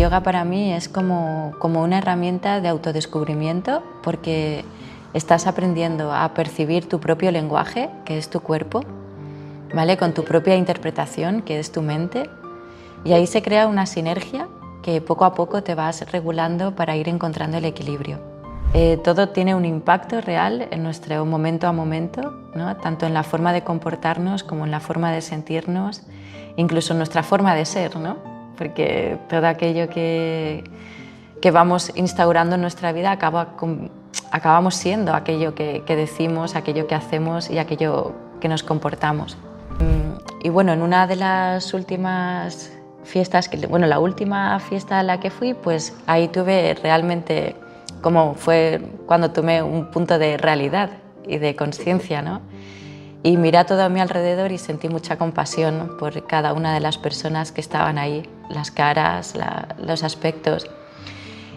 yoga para mí es como una herramienta de autodescubrimiento, porque estás aprendiendo a percibir tu propio lenguaje, que es tu cuerpo, ¿vale? Con tu propia interpretación, que es tu mente, y ahí se crea una sinergia que poco a poco te vas regulando para ir encontrando el equilibrio. Todo tiene un impacto real en nuestro momento a momento, ¿no? Tanto en la forma de comportarnos como en la forma de sentirnos, incluso en nuestra forma de ser, ¿no? Porque todo aquello que vamos instaurando en nuestra vida acabamos siendo aquello que decimos, aquello que hacemos y aquello que nos comportamos. Y bueno, en una de las últimas fiestas, la última fiesta a la que fui, pues ahí tuve realmente, como fue cuando tomé un punto de realidad y de conciencia, ¿no? Y miré a todo a mi alrededor y sentí mucha compasión por cada una de las personas que estaban ahí, las caras, los aspectos.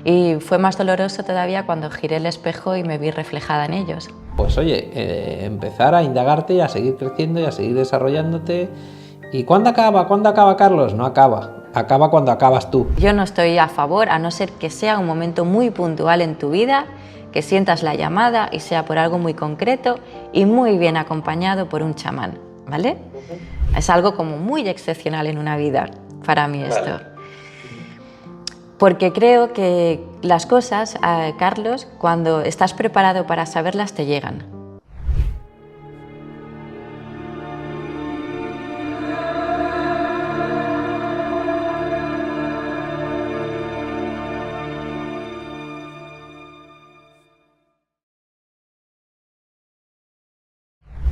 Y fue más doloroso todavía cuando giré el espejo y me vi reflejada en ellos. Pues oye, empezar a indagarte, a seguir creciendo y a seguir desarrollándote. ¿Y cuándo acaba? ¿Cuándo acaba, Carlos? No acaba. Acaba cuando acabas tú. Yo no estoy a favor, a no ser que sea un momento muy puntual en tu vida, que sientas la llamada y sea por algo muy concreto y muy bien acompañado por un chamán, ¿vale? Es algo como muy excepcional en una vida, para mí esto. Vale. Porque creo que las cosas, Carlos, cuando estás preparado para saberlas, te llegan.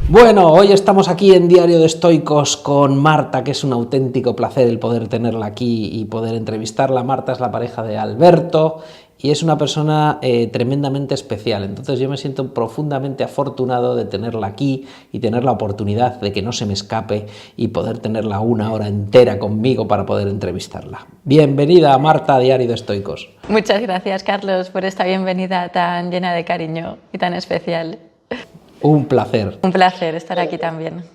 Bueno, hoy estamos aquí en Diario de Estoicos con Marta, que es un auténtico placer el poder tenerla aquí y poder entrevistarla. Marta es la pareja de Alberto y es una persona tremendamente especial. Entonces yo me siento profundamente afortunado de tenerla aquí y tener la oportunidad de que no se me escape y poder tenerla una hora entera conmigo para poder entrevistarla. Bienvenida, Marta, a Diario de Estoicos. Muchas gracias, Carlos, por esta bienvenida tan llena de cariño y tan especial. Un placer. Un placer estar aquí también.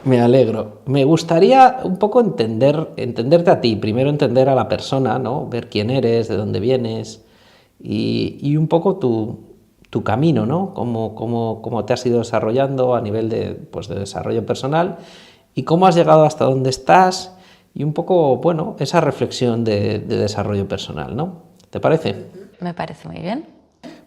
Me alegro. Me gustaría un poco entenderte a ti, primero entender a la persona, ¿no? Ver quién eres, de dónde vienes y un poco tu camino, ¿no? Cómo te has ido desarrollando a nivel de desarrollo personal y cómo has llegado hasta donde estás y un poco, bueno, esa reflexión de desarrollo personal, ¿no? ¿Te parece? Me parece muy bien.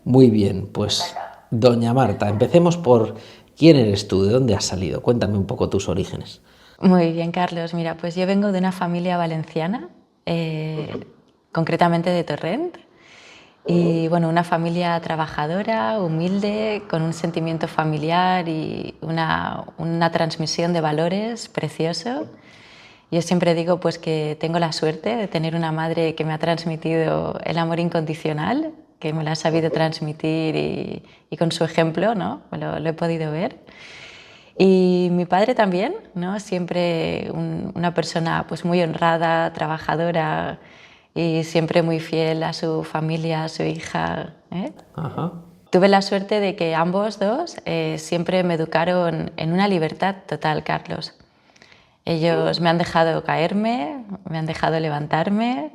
Muy bien, pues doña Marta, empecemos por quién eres tú, de dónde has salido. Cuéntame un poco tus orígenes. Muy bien, Carlos. Mira, pues yo vengo de una familia valenciana, concretamente de Torrent, y bueno, una familia trabajadora, humilde, con un sentimiento familiar y una transmisión de valores precioso. Yo siempre digo pues que tengo la suerte de tener una madre que me ha transmitido el amor incondicional, que me lo ha sabido transmitir y con su ejemplo, ¿no? Lo he podido ver. Y mi padre también, ¿no? Siempre una persona pues muy honrada, trabajadora y siempre muy fiel a su familia, a su hija, ¿eh? Ajá. Tuve la suerte de que ambos dos siempre me educaron en una libertad total, Carlos. Ellos me han dejado caerme, me han dejado levantarme,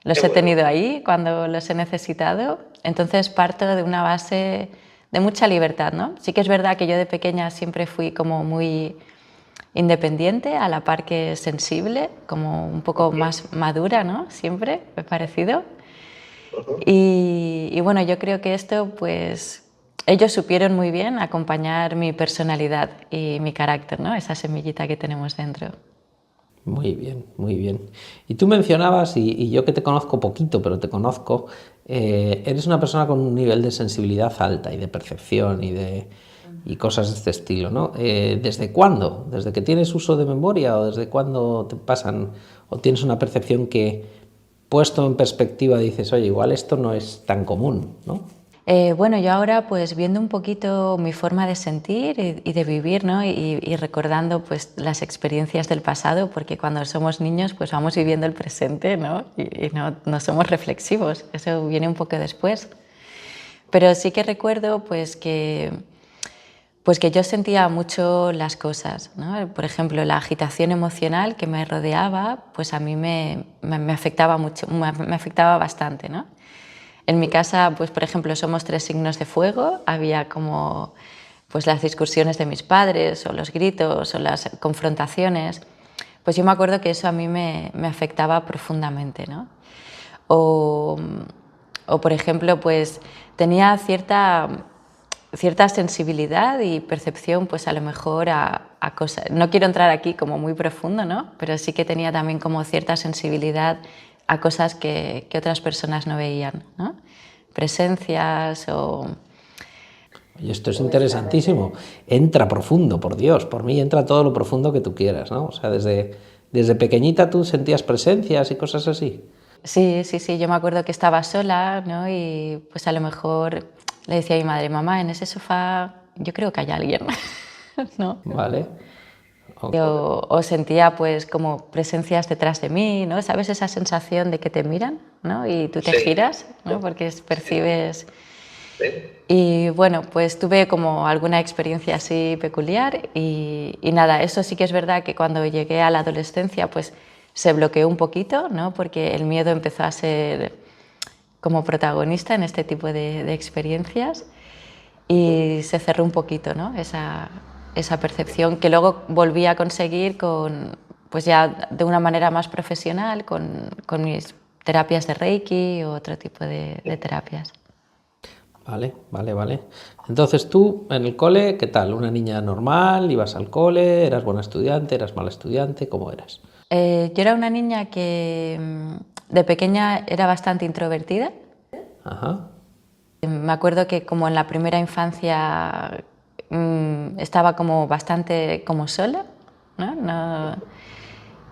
los he tenido ahí cuando los he necesitado. Entonces parto de una base de mucha libertad, ¿no? Sí que es verdad que yo de pequeña siempre fui como muy independiente, a la par que sensible, como un poco más madura, ¿no? Siempre me ha parecido. Y bueno, yo creo que esto, pues, ellos supieron muy bien acompañar mi personalidad y mi carácter, ¿no? Esa semillita que tenemos dentro. Muy bien, muy bien. Y tú mencionabas, y yo que te conozco poquito, pero te conozco, eres una persona con un nivel de sensibilidad alta y de percepción y cosas de este estilo, ¿no? ¿Desde cuándo? ¿Desde que tienes uso de memoria o desde cuándo te pasan o tienes una percepción que, puesto en perspectiva, dices, oye, igual esto no es tan común, ¿no? Bueno, yo ahora pues viendo un poquito mi forma de sentir y de vivir, ¿no? y recordando pues las experiencias del pasado, porque cuando somos niños pues vamos viviendo el presente, ¿no? y no somos reflexivos, eso viene un poco después. Pero sí que recuerdo pues que Pues que yo sentía mucho las cosas, ¿no? Por ejemplo, la agitación emocional que me rodeaba, pues a mí me afectaba mucho, me afectaba bastante, ¿no? En mi casa, pues por ejemplo, somos 3 signos de fuego, había como pues las discusiones de mis padres o los gritos o las confrontaciones, pues yo me acuerdo que eso a mí me afectaba profundamente, ¿no? O, o por ejemplo, pues tenía cierta sensibilidad y percepción, pues a lo mejor a cosas. No quiero entrar aquí como muy profundo, ¿no? Pero sí que tenía también como cierta sensibilidad a cosas que otras personas no veían, ¿no? Presencias o... Y esto es interesantísimo. Entra profundo, por Dios. Por mí entra todo lo profundo que tú quieras, ¿no? O sea, desde pequeñita tú sentías presencias y cosas así. Sí, sí, sí. Yo me acuerdo que estaba sola, ¿no? Y pues a lo mejor le decía a mi madre, mamá, en ese sofá yo creo que hay alguien, ¿no? Vale. Okay. O sentía pues como presencias detrás de mí, ¿no? ¿Sabes esa sensación de que te miran, ¿no? Y tú te giras, ¿no? Porque percibes... Y bueno, pues tuve como alguna experiencia así peculiar y nada, eso sí que es verdad que cuando llegué a la adolescencia pues se bloqueó un poquito, ¿no? Porque el miedo empezó a ser como protagonista en este tipo de experiencias y se cerró un poquito, ¿no? Esa percepción que luego volví a conseguir pues ya de una manera más profesional con mis terapias de Reiki o otro tipo de terapias. Vale, vale, vale. Entonces tú en el cole, ¿qué tal? ¿Una niña normal? ¿Ibas al cole? ¿Eras buena estudiante? ¿Eras mala estudiante? ¿Cómo eras? Yo era una niña que de pequeña era bastante introvertida. Ajá. Me acuerdo que como en la primera infancia estaba como bastante como sola, ¿no?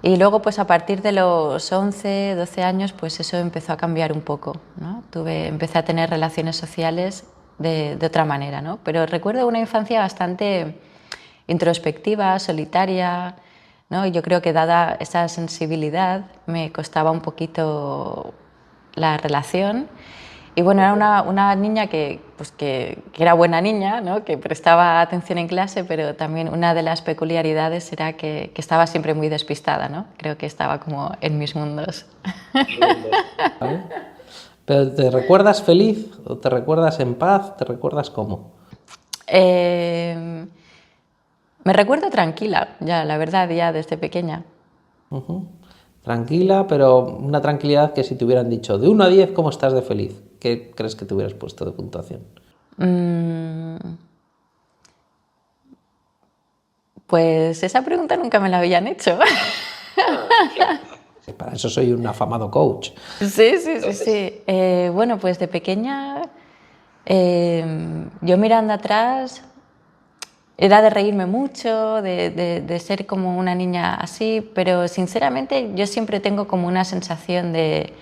Y luego pues a partir de los 11, 12 años pues eso empezó a cambiar un poco, ¿no? Empecé a tener relaciones sociales de otra manera, ¿no? Pero recuerdo una infancia bastante introspectiva, solitaria, ¿no? Y yo creo que dada esa sensibilidad me costaba un poquito la relación. Y bueno, era una niña que era buena niña, ¿no? Que prestaba atención en clase, pero también una de las peculiaridades era que estaba siempre muy despistada, ¿no? Creo que estaba como en mis mundos. ¿Vale? ¿Pero te recuerdas feliz o te recuerdas en paz? ¿Te recuerdas cómo? Me recuerdo tranquila, ya, la verdad, ya desde pequeña. Ujú. Tranquila, pero una tranquilidad que si te hubieran dicho de 1 a 10, ¿cómo estás de feliz? ¿Qué crees que te hubieras puesto de puntuación? Mm, Pues esa pregunta nunca me la habían hecho. Para eso soy un afamado coach. Sí, sí, sí, sí. Bueno, pues de pequeña, yo mirando atrás, era de reírme mucho, de ser como una niña así, pero sinceramente yo siempre tengo como una sensación de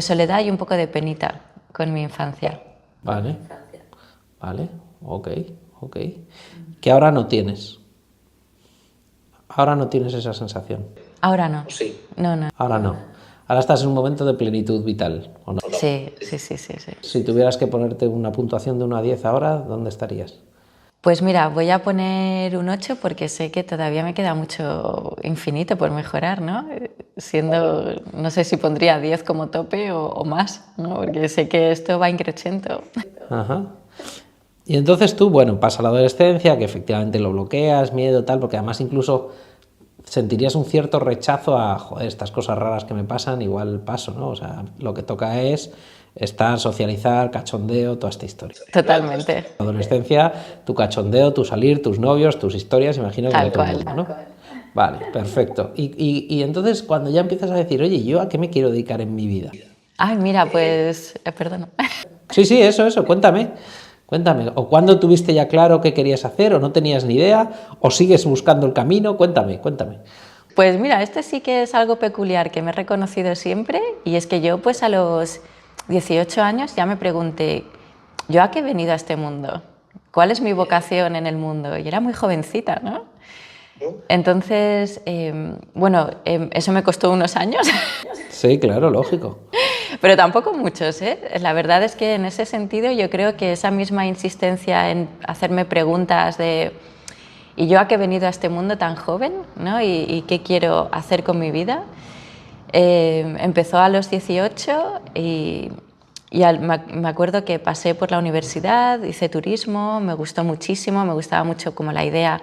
soledad y un poco de penita con mi infancia. Vale, vale, ok, ok. Que ahora no tienes. Ahora no tienes esa sensación. Ahora no. No, no. Ahora no. Ahora estás en un momento de plenitud vital, ¿o no? Sí, sí, sí, sí, sí. Si tuvieras que ponerte una puntuación de 1 a 10 ahora, ¿dónde estarías? Pues mira, voy a poner un 8 porque sé que todavía me queda mucho infinito por mejorar, ¿no? Siendo, no sé si pondría 10 como tope o más, ¿no? Porque sé que esto va increciendo. Ajá. Y entonces tú, bueno, pasa la adolescencia, que efectivamente lo bloqueas, miedo, tal, porque además incluso sentirías un cierto rechazo a, joder, estas cosas raras que me pasan, igual paso, ¿no? O sea, lo que toca es estar, socializar, cachondeo, toda esta historia. Totalmente. La adolescencia, tu cachondeo, tu salir, tus novios, tus historias, imagino que Tal de todo el cual. mundo, ¿no? Vale, perfecto. Y entonces cuando ya empiezas a decir, oye, ¿yo a qué me quiero dedicar en mi vida? Ay, mira, pues, perdón. Sí, sí, eso, cuéntame. Cuéntame, o cuándo tuviste ya claro qué querías hacer, o no tenías ni idea, o sigues buscando el camino, cuéntame. Pues mira, este sí que es algo peculiar que me he reconocido siempre y es que yo pues a los 18 años ya me pregunté, ¿yo a qué he venido a este mundo? ¿Cuál es mi vocación en el mundo? Y era muy jovencita, ¿no? Entonces, bueno, eso me costó unos años, Sí, claro, lógico. Pero tampoco muchos, ¿eh? La verdad es que en ese sentido yo creo que esa misma insistencia en hacerme preguntas de ¿y yo a qué he venido a este mundo tan joven? ¿No? ¿Y qué quiero hacer con mi vida? Empezó a los 18 me acuerdo que pasé por la universidad, hice turismo, me gustó muchísimo, me gustaba mucho como la idea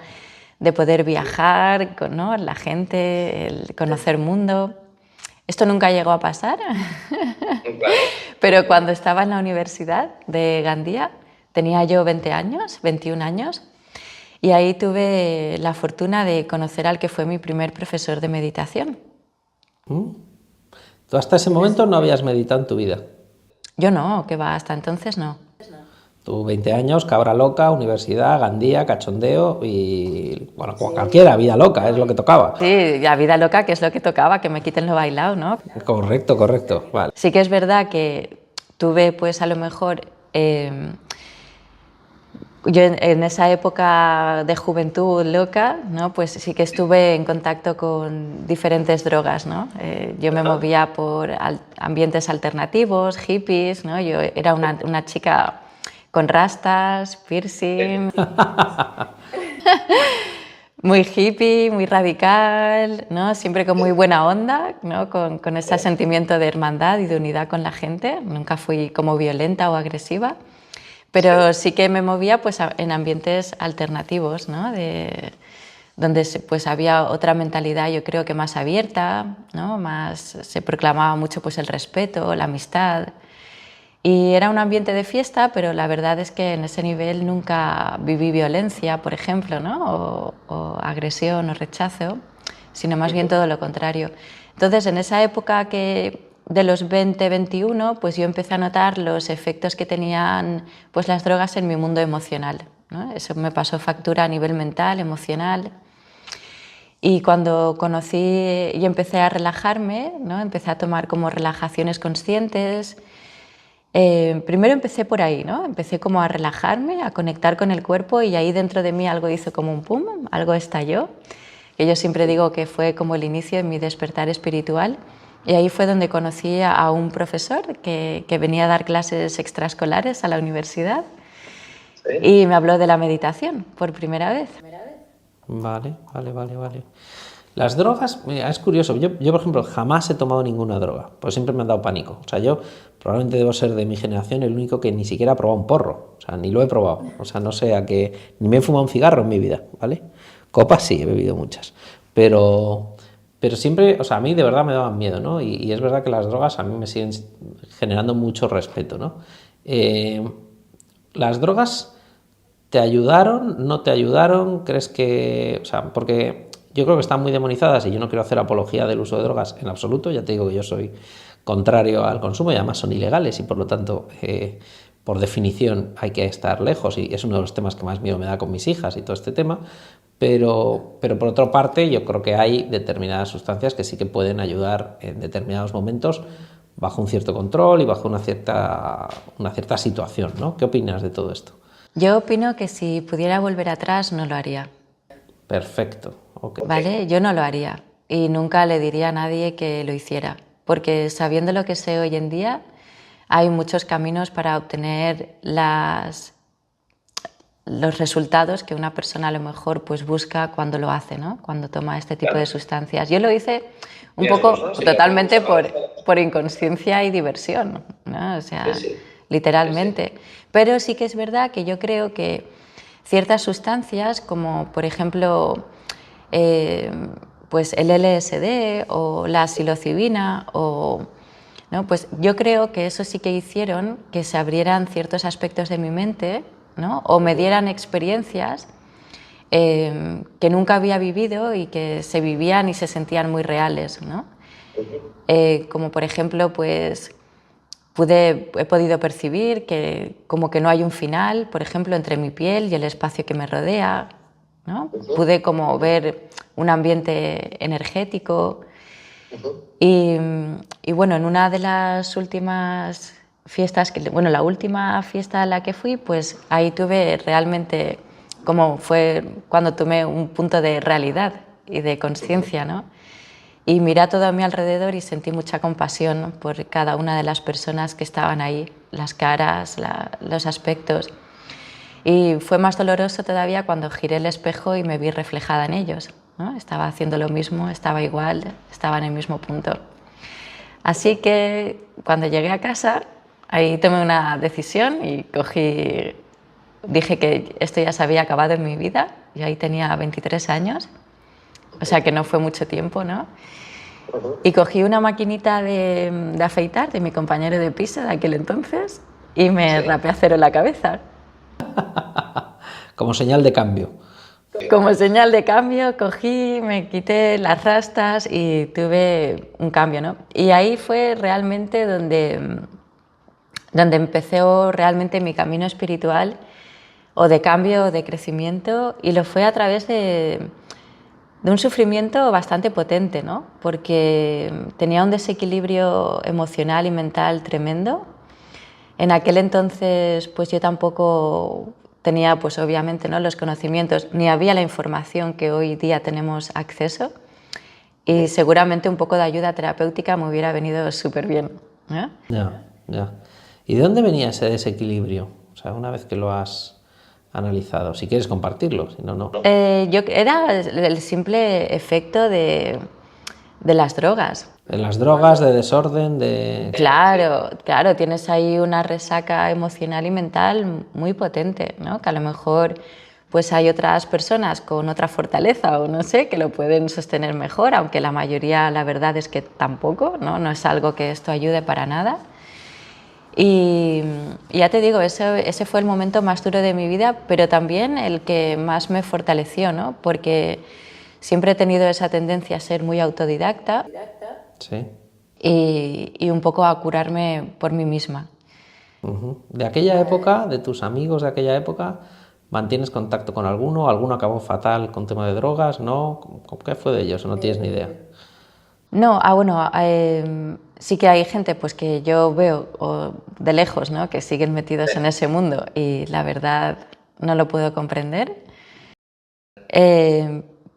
de poder viajar, ¿no? La gente, el conocer mundo. Esto nunca llegó a pasar, pero cuando estaba en la Universidad de Gandía, tenía yo 20 años, 21 años, y ahí tuve la fortuna de conocer al que fue mi primer profesor de meditación. Tú hasta ese momento no habías meditado en tu vida. Yo no, que va, hasta entonces no. Tú 20 años, cabra loca, universidad, Gandía, cachondeo y, bueno, cualquiera, vida loca, es lo que tocaba. Sí, la vida loca, que es lo que tocaba, que me quiten lo bailado, ¿no? Correcto, correcto, vale. Sí que es verdad que tuve, pues a lo mejor, yo en esa época de juventud loca, ¿no? Pues sí que estuve en contacto con diferentes drogas, ¿no? Yo me movía por ambientes alternativos, hippies, ¿no? Yo era una chica con rastas, piercing, muy hippie, muy radical, ¿no? Siempre con muy buena onda, ¿no? Con ese sentimiento de hermandad y de unidad con la gente. Nunca fui como violenta o agresiva, pero sí que me movía pues, en ambientes alternativos, ¿no? Donde pues, había otra mentalidad, yo creo que más abierta, ¿no? Se proclamaba mucho pues, el respeto, la amistad. Y era un ambiente de fiesta, pero la verdad es que en ese nivel nunca viví violencia, por ejemplo, ¿no? o agresión o rechazo, sino más bien todo lo contrario. Entonces, en esa época de los 20, 21, pues yo empecé a notar los efectos que tenían pues, las drogas en mi mundo emocional, ¿no? Eso me pasó factura a nivel mental, emocional. Y cuando conocí y empecé a relajarme, ¿no? Empecé a tomar como relajaciones conscientes. Primero empecé por ahí, ¿no? Empecé como a relajarme, a conectar con el cuerpo y ahí dentro de mí algo hizo como un pum, algo estalló, que yo siempre digo que fue como el inicio de mi despertar espiritual. Y ahí fue donde conocí a un profesor que venía a dar clases extraescolares a la universidad y me habló de la meditación por primera vez. Vale. Las drogas, mira, es curioso, yo, por ejemplo jamás he tomado ninguna droga, pues siempre me han dado pánico. O sea, yo probablemente debo ser de mi generación el único que ni siquiera ha probado un porro, o sea, ni lo he probado, o sea, no sé a qué, ni me he fumado un cigarro en mi vida, ¿vale? Copas sí, he bebido muchas, pero siempre, o sea, a mí de verdad me daban miedo, ¿no? Y es verdad que las drogas a mí me siguen generando mucho respeto, ¿no? Las drogas ¿te ayudaron? ¿No te ayudaron? ¿Crees que...? O sea, porque yo creo que están muy demonizadas y yo no quiero hacer apología del uso de drogas en absoluto. Ya te digo que yo soy contrario al consumo y además son ilegales y por lo tanto, por definición, hay que estar lejos y es uno de los temas que más miedo me da con mis hijas y todo este tema. Pero por otra parte, yo creo que hay determinadas sustancias que sí que pueden ayudar en determinados momentos bajo un cierto control y bajo una cierta situación, ¿no? ¿Qué opinas de todo esto? Yo opino que si pudiera volver atrás no lo haría. Perfecto. Okay. ¿Vale? Yo no lo haría y nunca le diría a nadie que lo hiciera, porque sabiendo lo que sé hoy en día, hay muchos caminos para obtener los resultados que una persona a lo mejor pues busca cuando lo hace, ¿no? Cuando toma este tipo de sustancias. Yo lo hice un poco totalmente por inconsciencia y diversión, ¿no? O sea, literalmente. Pero sí que es verdad que yo creo que ciertas sustancias, como por ejemplo pues el LSD o la psilocibina, ¿no? Pues yo creo que eso sí que hicieron que se abrieran ciertos aspectos de mi mente, ¿no? O me dieran experiencias que nunca había vivido y que se vivían y se sentían muy reales, ¿no? Como por ejemplo, pues he podido percibir que como que no hay un final, por ejemplo, entre mi piel y el espacio que me rodea, ¿no? Pude como ver un ambiente energético y bueno, en una de las últimas fiestas, la última fiesta a la que fui, pues ahí tuve realmente, como fue cuando tomé un punto de realidad y de conciencia, ¿no? y miré a todo a mi alrededor y sentí mucha compasión por cada una de las personas que estaban ahí, las caras, los aspectos. Y fue más doloroso todavía cuando giré el espejo y me vi reflejada en ellos, ¿no? Estaba haciendo lo mismo, estaba igual, estaba en el mismo punto. Así que cuando llegué a casa, ahí tomé una decisión y dije que esto ya se había acabado en mi vida. Yo ahí tenía 23 años, o sea que no fue mucho tiempo, ¿no? Y cogí una maquinita de afeitar de mi compañero de piso de aquel entonces y me rapé a cero la cabeza. Como señal de cambio. Como señal de cambio, cogí, me quité las rastas y tuve un cambio, ¿no? Y ahí fue realmente donde empezó realmente mi camino espiritual o de cambio, de crecimiento, y lo fue a través de un sufrimiento bastante potente, ¿no? Porque tenía un desequilibrio emocional y mental tremendo. En aquel entonces, pues yo tampoco tenía, pues obviamente, ¿no?, los conocimientos, ni había la información que hoy día tenemos acceso, y seguramente un poco de ayuda terapéutica me hubiera venido súper bien, ¿eh? Ya. ¿Y de dónde venía ese desequilibrio? O sea, una vez que lo has analizado, si quieres compartirlo, si no, no. Era el simple efecto de las drogas. De las drogas, de desorden, de... Claro, tienes ahí una resaca emocional y mental muy potente, ¿no? Que a lo mejor pues hay otras personas con otra fortaleza o no sé, que lo pueden sostener mejor, aunque la mayoría, la verdad es que tampoco, ¿no? No es algo que esto ayude para nada. Y ya te digo, ese fue el momento más duro de mi vida, pero también el que más me fortaleció, ¿no? Porque siempre he tenido esa tendencia a ser muy autodidacta. Sí. Y un poco a curarme por mí misma. De aquella época, de tus amigos de aquella época, ¿mantienes contacto con alguno? ¿Alguno acabó fatal con tema de drogas? ¿No? ¿Qué fue de ellos? ¿No tienes ni idea? No, bueno, sí que hay gente pues, que yo veo de lejos, ¿no?, que siguen metidos en ese mundo y la verdad no lo puedo comprender.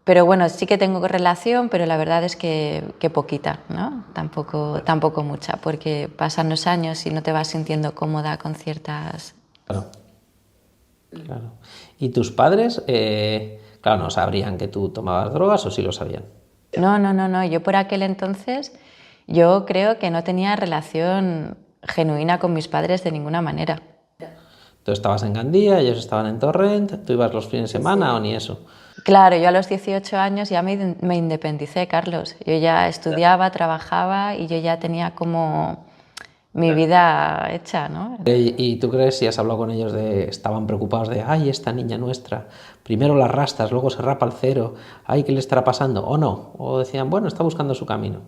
Pero bueno, sí que tengo relación, pero la verdad es que poquita, ¿no? Tampoco mucha, porque pasan los años y no te vas sintiendo cómoda con ciertas... Claro. ¿Y tus padres, claro, no sabrían que tú tomabas drogas o sí lo sabían? No, yo por aquel entonces yo creo que no tenía relación genuina con mis padres de ninguna manera. Tú estabas en Gandía, ellos estaban en Torrent, ¿tú ibas los fines de semana o ni eso? Claro, yo a los 18 años ya me independicé, Carlos. Yo ya estudiaba, trabajaba y yo ya tenía como mi vida hecha, ¿no? ¿Y tú crees, si has hablado con ellos, estaban preocupados de, ay, esta niña nuestra, primero las rastas, luego se rapa al cero, ay, ¿qué le estará pasando? ¿O no? ¿O decían, bueno, está buscando su camino?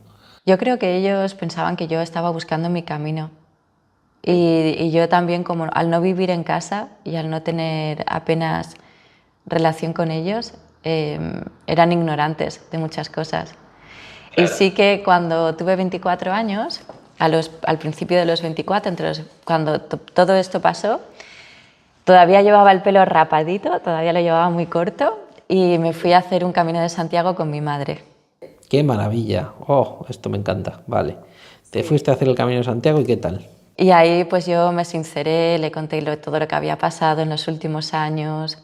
Yo creo que ellos pensaban que yo estaba buscando mi camino. Y yo también, como al no vivir en casa y al no tener apenas relación con ellos, eran ignorantes de muchas cosas. Y sí que cuando tuve 24 años, al principio de los 24, cuando todo esto pasó, todavía llevaba el pelo rapadito, todavía lo llevaba muy corto y me fui a hacer un camino de Santiago con mi madre. ¡Qué maravilla! ¡Oh, esto me encanta! Vale. Te fuiste a hacer el Camino de Santiago y ¿qué tal? Y ahí pues yo me sinceré, le conté todo lo que había pasado en los últimos años.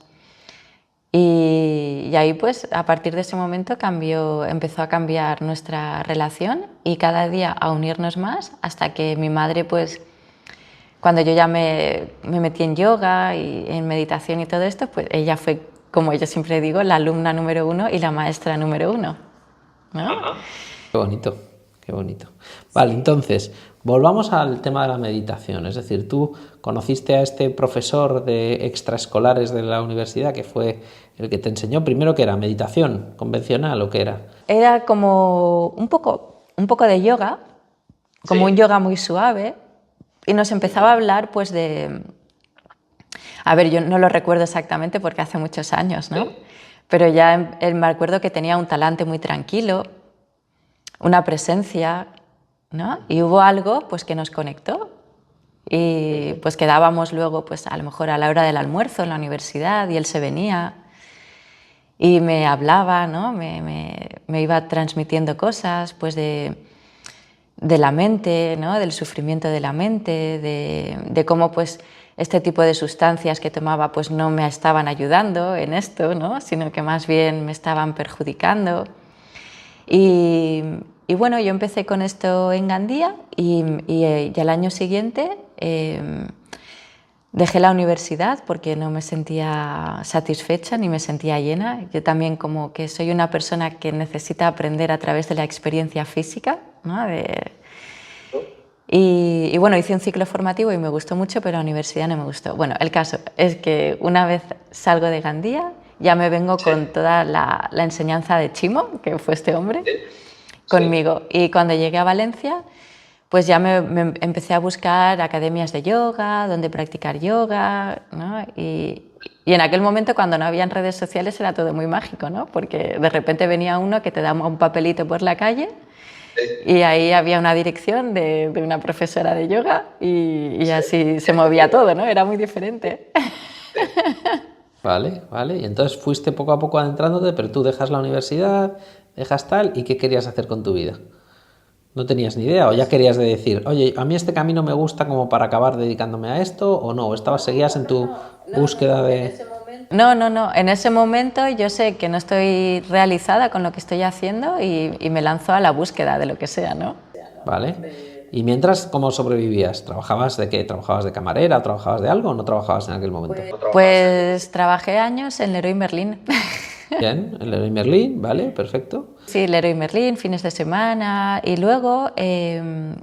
Y ahí pues a partir de ese momento empezó a cambiar nuestra relación y cada día a unirnos más hasta que mi madre pues cuando yo ya me metí en yoga y en meditación y todo esto, pues ella fue, como yo siempre digo, la alumna número 1 y la maestra número 1, ¿no? Qué bonito, qué bonito. Vale, entonces, volvamos al tema de la meditación. Es decir, tú conociste a este profesor de extraescolares de la universidad que fue el que te enseñó primero que era meditación convencional o qué era. Era como un poco de yoga, como un yoga muy suave, y nos empezaba a hablar pues de... A ver, yo no lo recuerdo exactamente porque hace muchos años, ¿no? Pero ya me acuerdo que tenía un talante muy tranquilo, una presencia, ¿no? Y hubo algo pues que nos conectó y pues quedábamos luego pues a lo mejor a la hora del almuerzo en la universidad y él se venía y me hablaba, ¿no? Me iba transmitiendo cosas pues de la mente, ¿no? Del sufrimiento de la mente, de cómo pues este tipo de sustancias que tomaba pues no me estaban ayudando en esto, ¿no? Sino que más bien me estaban perjudicando. Y bueno, yo empecé con esto en Gandía y al año siguiente dejé la universidad porque no me sentía satisfecha ni me sentía llena. Yo también como que soy una persona que necesita aprender a través de la experiencia física, ¿no? Y bueno, hice un ciclo formativo y me gustó mucho, pero la universidad no me gustó. Bueno, el caso es que una vez salgo de Gandía, ya me vengo con toda la enseñanza de Chimo, que fue este hombre, conmigo. Y cuando llegué a Valencia, pues ya me empecé a buscar academias de yoga, donde practicar yoga, ¿no? Y en aquel momento, cuando no habían redes sociales, era todo muy mágico, ¿no? Porque de repente venía uno que te daba un papelito por la calle y ahí había una dirección de una profesora de yoga y así se movía todo, ¿no? Era muy diferente. Vale, vale. Y entonces fuiste poco a poco adentrándote, pero tú dejas la universidad, dejas tal, ¿y qué querías hacer con tu vida? ¿No tenías ni idea? ¿O ya querías de decir, oye, a mí este camino me gusta como para acabar dedicándome a esto? ¿O no? ¿O seguías en tu búsqueda de...? No. En ese momento yo sé que no estoy realizada con lo que estoy haciendo y me lanzo a la búsqueda de lo que sea, ¿no? Vale. Y mientras, ¿cómo sobrevivías? ¿Trabajabas de qué? ¿Trabajabas de camarera? ¿Trabajabas de algo o no trabajabas en aquel momento? Pues trabajé años en Leroy Merlin. Bien, el Leroy Merlin, vale, perfecto. Sí, Leroy Merlin, fines de semana. Y luego,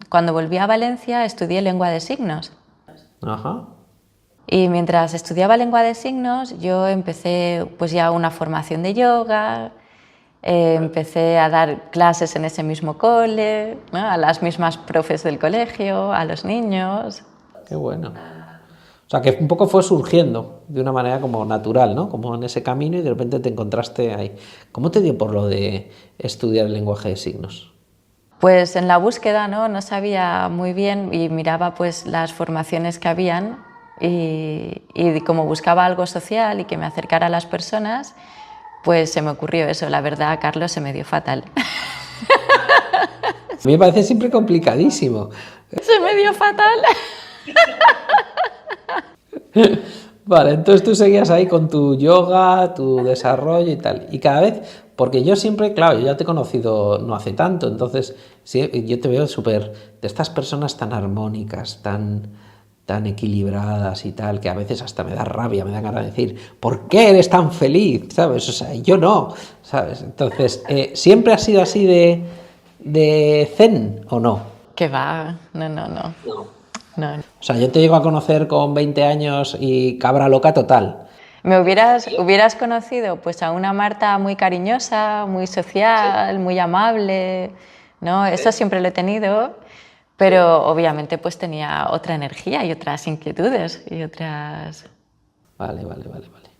cuando volví a Valencia, estudié lengua de signos. Ajá. Y mientras estudiaba lengua de signos, yo empecé pues ya una formación de yoga, empecé a dar clases en ese mismo cole, ¿no? A las mismas profes del colegio, a los niños. Qué bueno. O sea, que un poco fue surgiendo de una manera como natural, ¿no? Como en ese camino y de repente te encontraste ahí. ¿Cómo te dio por lo de estudiar el lenguaje de signos? Pues en la búsqueda, ¿no? No sabía muy bien y miraba pues las formaciones que habían y como buscaba algo social y que me acercara a las personas, pues se me ocurrió eso. La verdad, Carlos, se me dio fatal. A mí me parece siempre complicadísimo. Se me dio fatal. Vale, entonces tú seguías ahí con tu yoga, tu desarrollo y tal. Y cada vez, porque yo siempre, claro, yo ya te he conocido no hace tanto, entonces sí, yo te veo súper de estas personas tan armónicas, tan equilibradas y tal, que a veces hasta me da rabia, me da ganas de decir, ¿por qué eres tan feliz? ¿Sabes? O sea, yo no, ¿sabes? Entonces, ¿siempre has sido así de zen o no? Que va, no. O sea, yo te llego a conocer con 20 años y cabra loca total. Me hubieras conocido pues a una Marta muy cariñosa, muy social, muy amable, ¿no? Eso siempre lo he tenido, pero obviamente pues tenía otra energía y otras inquietudes y otras... Vale.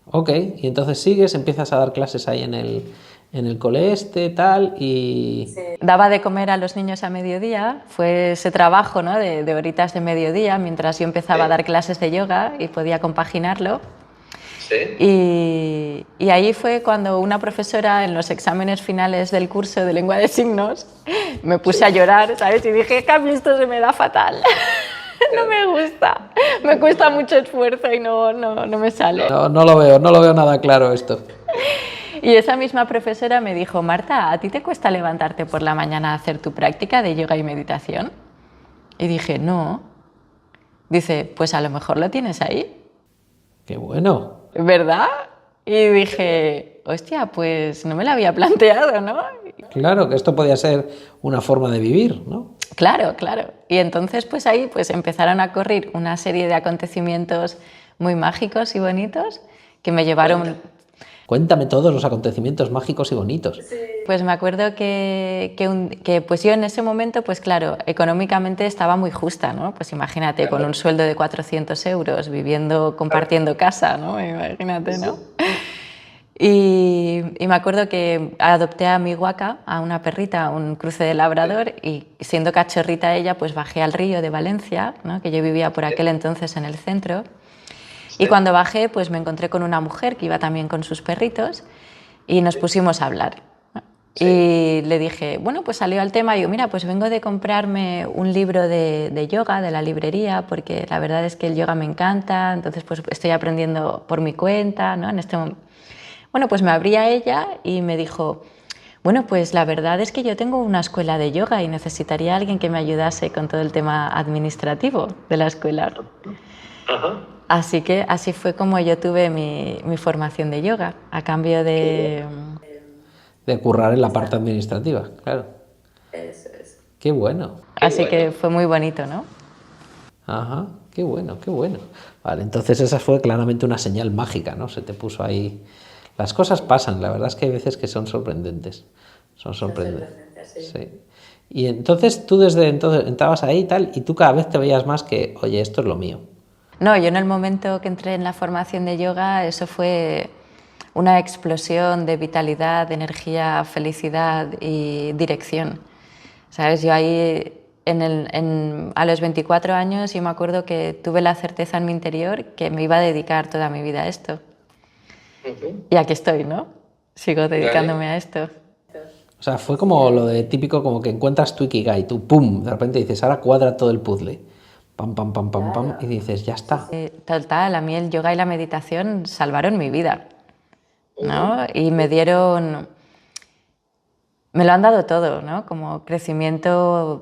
Ok, y entonces sigues, empiezas a dar clases ahí en el cole tal, y... Sí. Daba de comer a los niños a mediodía, fue ese trabajo, ¿no? de horitas de mediodía, mientras yo empezaba a dar clases de yoga y podía compaginarlo. Sí. Y ahí fue cuando una profesora en los exámenes finales del curso de lengua de signos me puse a llorar, ¿sabes? Y dije, Cami, esto se me da fatal. No me gusta, me cuesta mucho esfuerzo y no me sale. No lo veo nada claro esto. Y esa misma profesora me dijo, Marta, ¿a ti te cuesta levantarte por la mañana a hacer tu práctica de yoga y meditación? Y dije, no. Dice, pues a lo mejor lo tienes ahí. ¡Qué bueno! ¿Verdad? Y dije, hostia, pues no me lo había planteado, ¿no? Claro, que esto podía ser una forma de vivir, ¿no? Claro. Y entonces pues ahí pues empezaron a ocurrir una serie de acontecimientos muy mágicos y bonitos que me llevaron... Cuéntame todos los acontecimientos mágicos y bonitos. Sí. Pues me acuerdo que pues yo en ese momento, pues claro, económicamente estaba muy justa, ¿no? Pues imagínate, con un sueldo de 400 euros, viviendo, compartiendo casa, ¿no? Imagínate, ¿no? Y me acuerdo que adopté a mi guaca, a una perrita, un cruce de labrador, y siendo cachorrita ella, pues bajé al río de Valencia, ¿no? Que yo vivía por aquel entonces en el centro. Y cuando bajé, pues me encontré con una mujer que iba también con sus perritos y nos pusimos a hablar. Sí. Y le dije, bueno, pues salió el tema y yo, mira, pues vengo de comprarme un libro de yoga de la librería porque la verdad es que el yoga me encanta, entonces pues estoy aprendiendo por mi cuenta, ¿no? Bueno, pues me abría ella y me dijo, bueno, pues la verdad es que yo tengo una escuela de yoga y necesitaría a alguien que me ayudase con todo el tema administrativo de la escuela. Ajá. Así que así fue como yo tuve mi formación de yoga, a cambio De currar en la parte administrativa, claro. Eso es. Qué bueno. Así que fue muy bonito, ¿no? Ajá, qué bueno, qué bueno. Vale, entonces esa fue claramente una señal mágica, ¿no? Se te puso ahí. Las cosas pasan, la verdad es que hay veces que son sorprendentes. Son sorprendentes. Sí. Y entonces tú desde entonces entrabas ahí y tal, y tú cada vez te veías más que, oye, esto es lo mío. No, yo en el momento que entré en la formación de yoga, eso fue una explosión de vitalidad, de energía, felicidad y dirección. ¿Sabes? Yo ahí, a los 24 años, yo me acuerdo que tuve la certeza en mi interior que me iba a dedicar toda mi vida a esto. Y aquí estoy, ¿no? Sigo dedicándome a esto. O sea, fue como lo de típico, como que encuentras tu Ikigai, tú pum, de repente dices, ahora cuadra todo el puzzle. Pam, pam, pam, pam, pam, y dices, ya está. Total, a mí el yoga y la meditación salvaron mi vida, ¿no? Y me dieron, me lo han dado todo, ¿no? Como crecimiento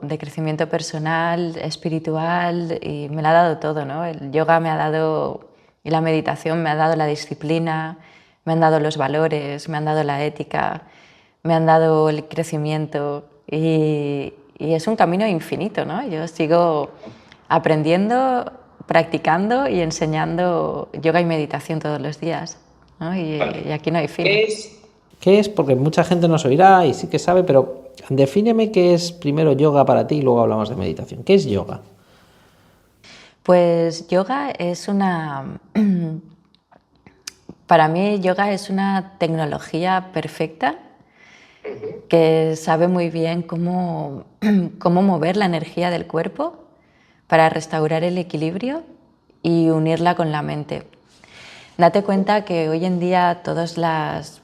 personal, espiritual, y me lo ha dado todo, ¿no? El yoga me ha dado, y la meditación me ha dado la disciplina, me han dado los valores, me han dado la ética, me han dado el crecimiento, y es un camino infinito, ¿no? Yo sigo aprendiendo, practicando y enseñando yoga y meditación todos los días, ¿no? Y aquí no hay fin. ¿Qué es? Porque mucha gente nos oirá y sí que sabe, pero defíneme qué es primero yoga para ti y luego hablamos de meditación. ¿Qué es yoga? Pues yoga es para mí yoga es una tecnología perfecta que sabe muy bien cómo mover la energía del cuerpo para restaurar el equilibrio y unirla con la mente. Date cuenta que hoy en día todos los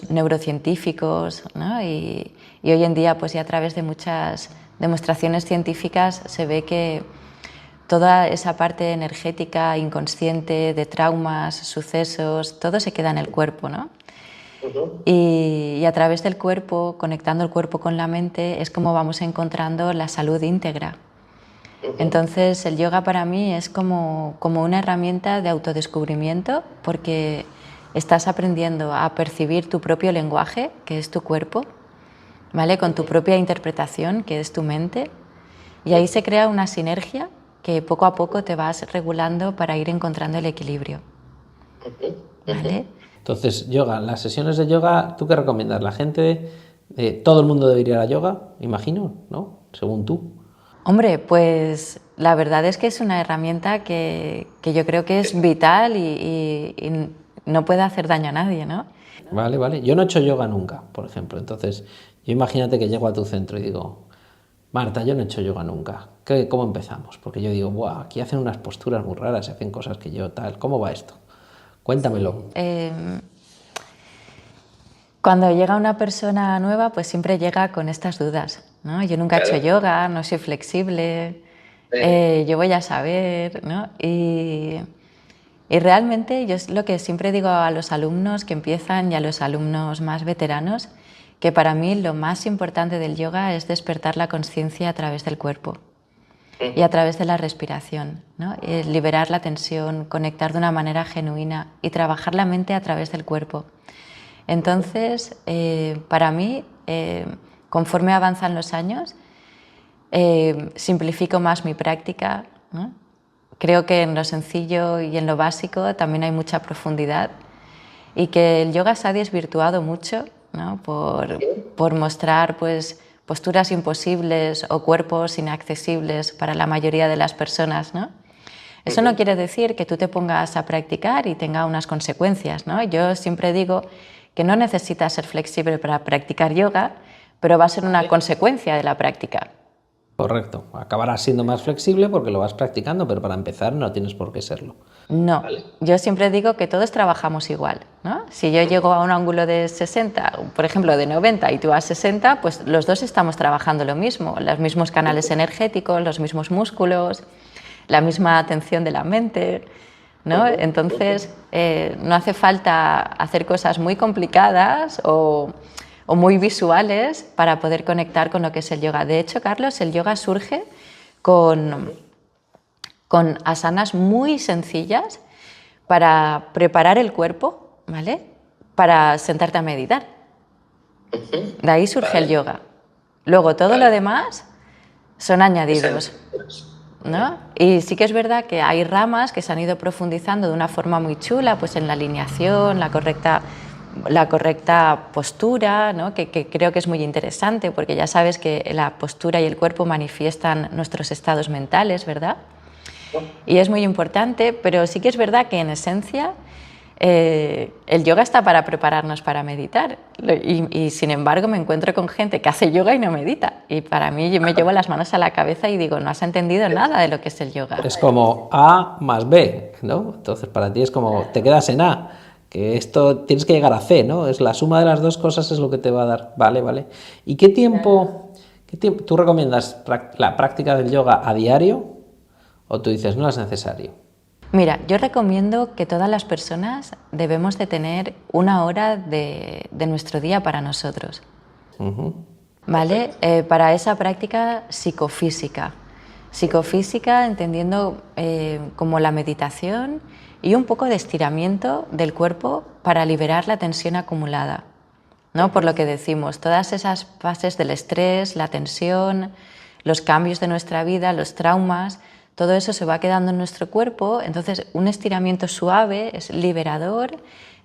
neurocientíficos, ¿no? y hoy en día pues ya a través de muchas demostraciones científicas se ve que toda esa parte energética, inconsciente, de traumas, sucesos, todo se queda en el cuerpo, ¿no? Y a través del cuerpo, conectando el cuerpo con la mente, es como vamos encontrando la salud íntegra. Entonces el yoga para mí es como una herramienta de autodescubrimiento porque estás aprendiendo a percibir tu propio lenguaje, que es tu cuerpo, ¿vale? Con tu propia interpretación, que es tu mente, y ahí se crea una sinergia que poco a poco te vas regulando para ir encontrando el equilibrio, ¿vale? Entonces, yoga, las sesiones de yoga, ¿tú qué recomiendas? La gente, todo el mundo debería ir a yoga, imagino, ¿no? Según tú. Hombre, pues la verdad es que es una herramienta que yo creo que es vital y no puede hacer daño a nadie, ¿no? Vale, vale. Yo no he hecho yoga nunca, por ejemplo. Entonces, yo imagínate que llego a tu centro y digo, Marta, yo no he hecho yoga nunca. ¿Cómo empezamos? Porque yo digo, buah, aquí hacen unas posturas muy raras, hacen cosas que yo tal. ¿Cómo va esto? Cuéntamelo. Cuando llega una persona nueva, pues siempre llega con estas dudas, ¿no? Yo nunca he hecho yoga, no soy flexible, yo voy a saber, ¿no? Y realmente yo es lo que siempre digo a los alumnos que empiezan y a los alumnos más veteranos, que para mí lo más importante del yoga es despertar la conciencia a través del cuerpo y a través de la respiración, ¿no? Liberar la tensión, conectar de una manera genuina y trabajar la mente a través del cuerpo. Entonces, para mí, conforme avanzan los años, simplifico más mi práctica, ¿no? Creo que en lo sencillo y en lo básico también hay mucha profundidad y que el yoga se ha desvirtuado mucho, ¿no? por mostrar pues, posturas imposibles o cuerpos inaccesibles para la mayoría de las personas, ¿no? Eso no quiere decir que tú te pongas a practicar y tenga unas consecuencias, ¿no? Yo siempre digo que no necesitas ser flexible para practicar yoga, pero va a ser una consecuencia de la práctica, Correcto. Acabarás siendo más flexible porque lo vas practicando, pero para empezar no tienes por qué serlo. No, yo siempre digo que todos trabajamos igual, ¿no? Si yo llego a un ángulo de 60, por ejemplo de 90 y tú a 60, pues los dos estamos trabajando lo mismo, los mismos canales energéticos, los mismos músculos, la misma atención de la mente, ¿no? Entonces no hace falta hacer cosas muy complicadas o muy visuales para poder conectar con lo que es el yoga. De hecho, Carlos, el yoga surge con asanas muy sencillas para preparar el cuerpo, ¿vale? Para sentarte a meditar. De ahí surge el yoga. Luego todo lo demás son añadidos, ¿no? Y sí que es verdad que hay ramas que se han ido profundizando de una forma muy chula, pues en la alineación, la correcta postura, ¿no? que creo que es muy interesante porque ya sabes que la postura y el cuerpo manifiestan nuestros estados mentales, ¿verdad? Y es muy importante, pero sí que es verdad que en esencia el yoga está para prepararnos para meditar y sin embargo me encuentro con gente que hace yoga y no medita y para mí yo me llevo las manos a la cabeza y digo, no has entendido nada de lo que es el yoga. Es como A más B, ¿no? Entonces para ti es como te quedas en A, que esto tienes que llegar a C, ¿no? Es la suma de las dos cosas es lo que te va a dar. Vale, vale. ¿Y qué tiempo tú recomiendas la práctica del yoga a diario o tú dices no es necesario? Mira, yo recomiendo que todas las personas debemos de tener 1 hora de nuestro día para nosotros, ¿vale? Para esa práctica psicofísica entendiendo como la meditación y un poco de estiramiento del cuerpo para liberar la tensión acumulada, ¿no? Por lo que decimos, todas esas fases del estrés, la tensión, los cambios de nuestra vida, los traumas, todo eso se va quedando en nuestro cuerpo, entonces un estiramiento suave es liberador,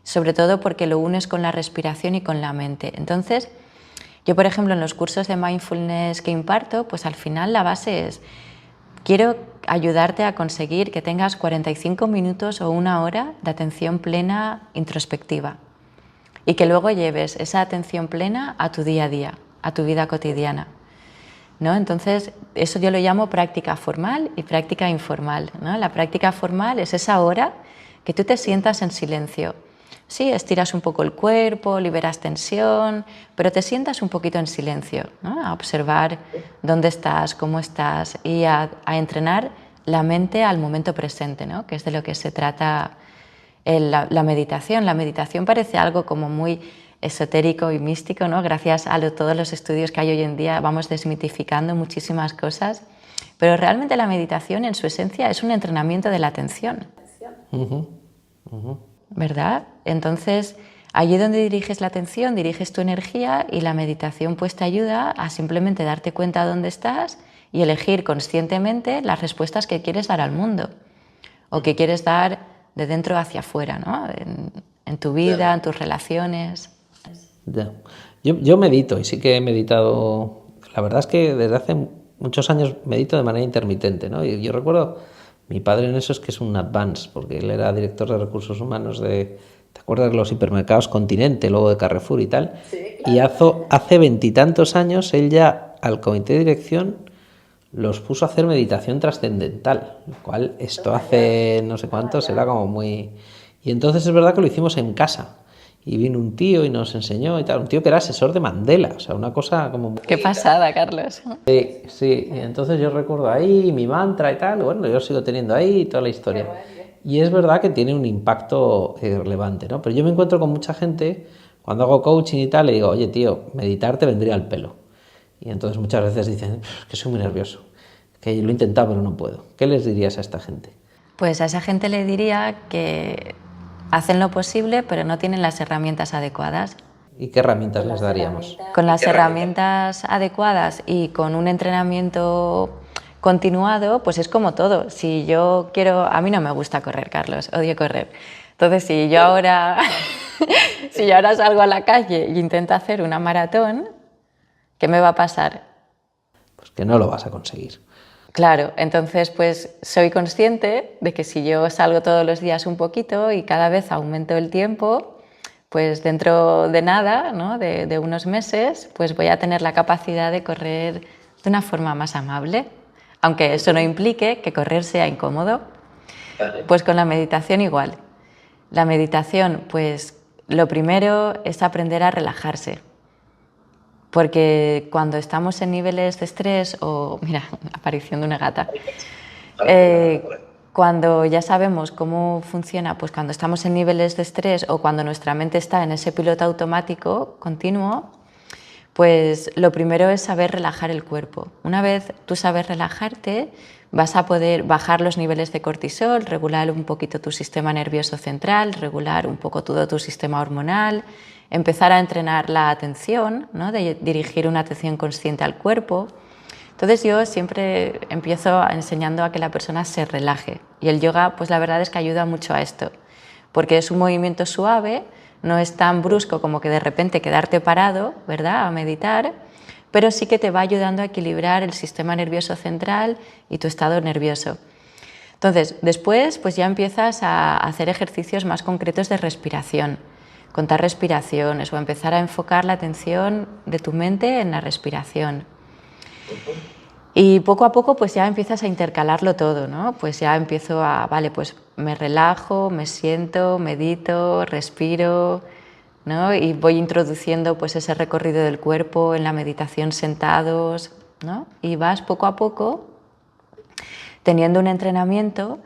sobre todo porque lo unes con la respiración y con la mente. Entonces, yo por ejemplo en los cursos de mindfulness que imparto, pues al final la base es, quiero ayudarte a conseguir que tengas 45 minutos o 1 hora de atención plena introspectiva y que luego lleves esa atención plena a tu día a día, a tu vida cotidiana, ¿no? Entonces, eso yo lo llamo práctica formal y práctica informal, ¿no? La práctica formal es esa hora que tú te sientas en silencio. Sí, estiras un poco el cuerpo, liberas tensión, pero te sientas un poquito en silencio, ¿no? A observar dónde estás, cómo estás y a entrenar la mente al momento presente, ¿no? Que es de lo que se trata la meditación. La meditación parece algo como muy esotérico y místico, ¿no? Gracias a todos los estudios que hay hoy en día vamos desmitificando muchísimas cosas, pero realmente la meditación en su esencia es un entrenamiento de la atención, ¿verdad? Entonces, allí donde diriges la atención, diriges tu energía y la meditación pues te ayuda a simplemente darte cuenta de dónde estás y elegir conscientemente las respuestas que quieres dar al mundo o que quieres dar de dentro hacia afuera, ¿no? En tu vida, en tus relaciones. Ya. Yo medito y sí que he meditado, la verdad es que desde hace muchos años medito de manera intermitente, ¿no? Y yo recuerdo, mi padre en eso es que es un advance, porque él era director de recursos humanos ¿te acuerdas de los hipermercados Continente, luego de Carrefour y tal? Sí, claro. Y hace 20 años él ya al comité de dirección los puso a hacer meditación trascendental, lo cual esto hace no sé cuántos era como muy... Y entonces es verdad que lo hicimos en casa. Y vino un tío y nos enseñó y tal, un tío que era asesor de Mandela, o sea, una cosa como... Qué pasada, Carlos. Sí, sí, y entonces yo recuerdo ahí mi mantra y tal, bueno, yo sigo teniendo ahí toda la historia. Y es verdad que tiene un impacto relevante, ¿no? Pero yo me encuentro con mucha gente, cuando hago coaching y tal, le digo, oye, tío, meditar te vendría al pelo. Y entonces muchas veces dicen, que soy muy nervioso, que lo he intentado pero no puedo. ¿Qué les dirías a esta gente? Pues a esa gente le diría que hacen lo posible, pero no tienen las herramientas adecuadas. ¿Y qué herramientas les daríamos? Con las herramientas adecuadas y con un entrenamiento continuado, pues es como todo. Si yo quiero... A mí no me gusta correr, Carlos, odio correr. Entonces, si yo ahora salgo a la calle e intento hacer una maratón, ¿qué me va a pasar? Pues que no lo vas a conseguir. Claro, entonces pues soy consciente de que si yo salgo todos los días un poquito y cada vez aumento el tiempo, pues dentro de nada, ¿no? de unos meses, pues voy a tener la capacidad de correr de una forma más amable, aunque eso no implique que correr sea incómodo. Vale. Pues con la meditación igual. La meditación, pues lo primero es aprender a relajarse, porque cuando estamos en niveles de estrés o, mira, aparición de una gata, cuando ya sabemos cómo funciona, pues cuando estamos en niveles de estrés o cuando nuestra mente está en ese piloto automático continuo, pues lo primero es saber relajar el cuerpo. Una vez tú sabes relajarte, vas a poder bajar los niveles de cortisol, regular un poquito tu sistema nervioso central, regular un poco todo tu sistema hormonal, empezar a entrenar la atención, ¿no? De dirigir una atención consciente al cuerpo. Entonces yo siempre empiezo enseñando a que la persona se relaje y el yoga, pues la verdad es que ayuda mucho a esto, porque es un movimiento suave, no es tan brusco como que de repente quedarte parado, ¿verdad?, a meditar, pero sí que te va ayudando a equilibrar el sistema nervioso central y tu estado nervioso. Entonces, después pues ya empiezas a hacer ejercicios más concretos de respiración, contar respiraciones o empezar a enfocar la atención de tu mente en la respiración. Y poco a poco pues ya empiezas a intercalarlo todo, ¿no? Pues ya empiezo a, vale, pues me relajo, me siento, medito, respiro, ¿no? Y voy introduciendo pues ese recorrido del cuerpo en la meditación sentados, ¿no? Y vas poco a poco teniendo un entrenamiento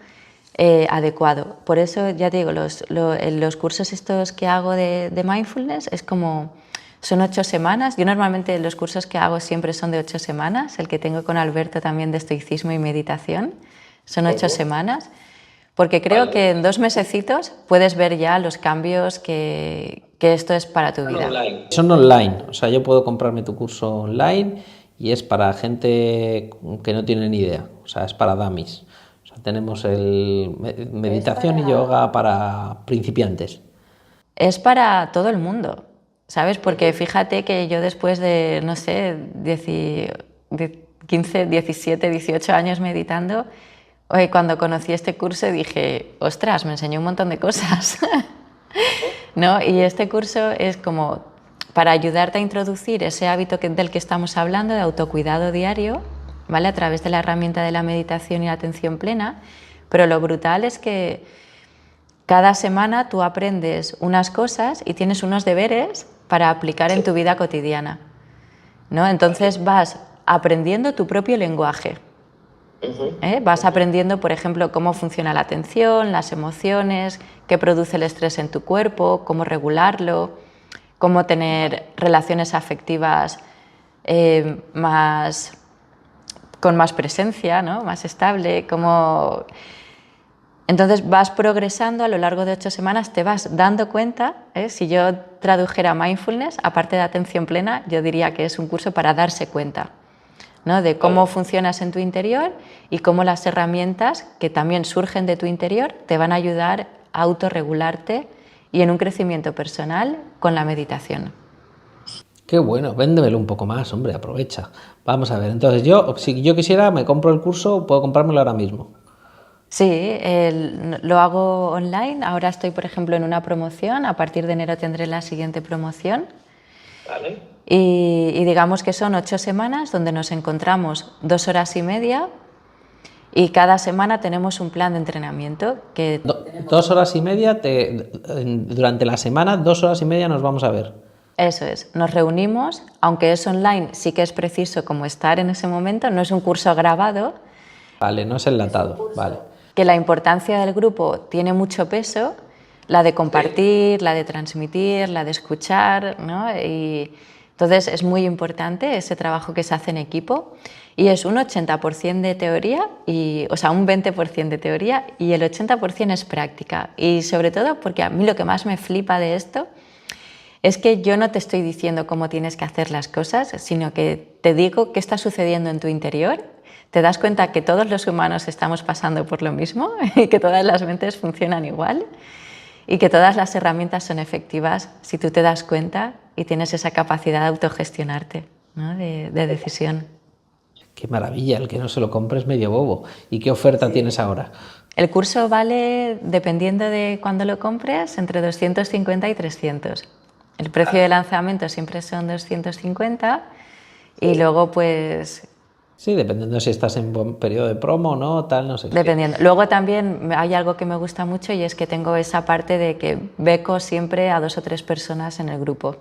adecuado. Por eso ya te digo, los cursos estos que hago de mindfulness es como... Son 8 semanas. Yo normalmente los cursos que hago siempre son de 8 semanas. El que tengo con Alberto también de estoicismo y meditación son 8 semanas. Porque creo que en 2 mesecitos puedes ver ya los cambios que esto es para tu vida. Son online. O sea, yo puedo comprarme tu curso online y es para gente que no tiene ni idea. O sea, es para dummies. O sea, tenemos el meditación y yoga para principiantes. Es para todo el mundo. ¿Sabes? Porque fíjate que yo después de, no sé, 15, 17, 18 años meditando, cuando conocí este curso dije, ostras, me enseñó un montón de cosas. ¿No? Y este curso es como para ayudarte a introducir ese hábito del que estamos hablando, de autocuidado diario, ¿vale? A través de la herramienta de la meditación y la atención plena, pero lo brutal es que cada semana tú aprendes unas cosas y tienes unos deberes para aplicar en tu vida cotidiana, ¿no? Entonces vas aprendiendo tu propio lenguaje. Vas aprendiendo, por ejemplo, cómo funciona la atención, las emociones, qué produce el estrés en tu cuerpo, cómo regularlo, cómo tener relaciones afectivas con más presencia, ¿no? Más estable, cómo... Entonces vas progresando a lo largo de 8 semanas, te vas dando cuenta, si yo tradujera mindfulness, aparte de atención plena, yo diría que es un curso para darse cuenta, ¿no? De cómo funcionas en tu interior y cómo las herramientas que también surgen de tu interior te van a ayudar a autorregularte y en un crecimiento personal con la meditación. Qué bueno, véndemelo un poco más, hombre, aprovecha. Vamos a ver, entonces si yo quisiera, me compro el curso, puedo comprármelo ahora mismo. Sí, lo hago online. Ahora estoy, por ejemplo, en una promoción. A partir de enero tendré la siguiente promoción. Vale. Y digamos que son 8 semanas donde nos encontramos 2 horas y media y cada semana tenemos un plan de entrenamiento. 2 horas y media, durante la semana, 2 horas y media nos vamos a ver. Eso es, nos reunimos, aunque es online, sí que es preciso como estar en ese momento, no es un curso grabado. Vale, no es enlatado, vale. Que la importancia del grupo tiene mucho peso, la de compartir, la de transmitir, la de escuchar, ¿no? Y entonces es muy importante ese trabajo que se hace en equipo y es un 80% de teoría, o sea, un 20% de teoría y el 80% es práctica. Y sobre todo porque a mí lo que más me flipa de esto es que yo no te estoy diciendo cómo tienes que hacer las cosas, sino que te digo qué está sucediendo en tu interior. Te das cuenta que todos los humanos estamos pasando por lo mismo y que todas las mentes funcionan igual y que todas las herramientas son efectivas si tú te das cuenta y tienes esa capacidad de autogestionarte, ¿no? de decisión. Qué maravilla, el que no se lo compre es medio bobo. ¿Y qué oferta tienes ahora? El curso vale, dependiendo de cuándo lo compres, entre 250 y 300. El precio de lanzamiento siempre son 250 y luego pues Sí, dependiendo si estás en buen periodo de promo, ¿no? Tal, no sé qué. Dependiendo. Luego también hay algo que me gusta mucho y es que tengo esa parte de que beco siempre a 2 o 3 personas en el grupo.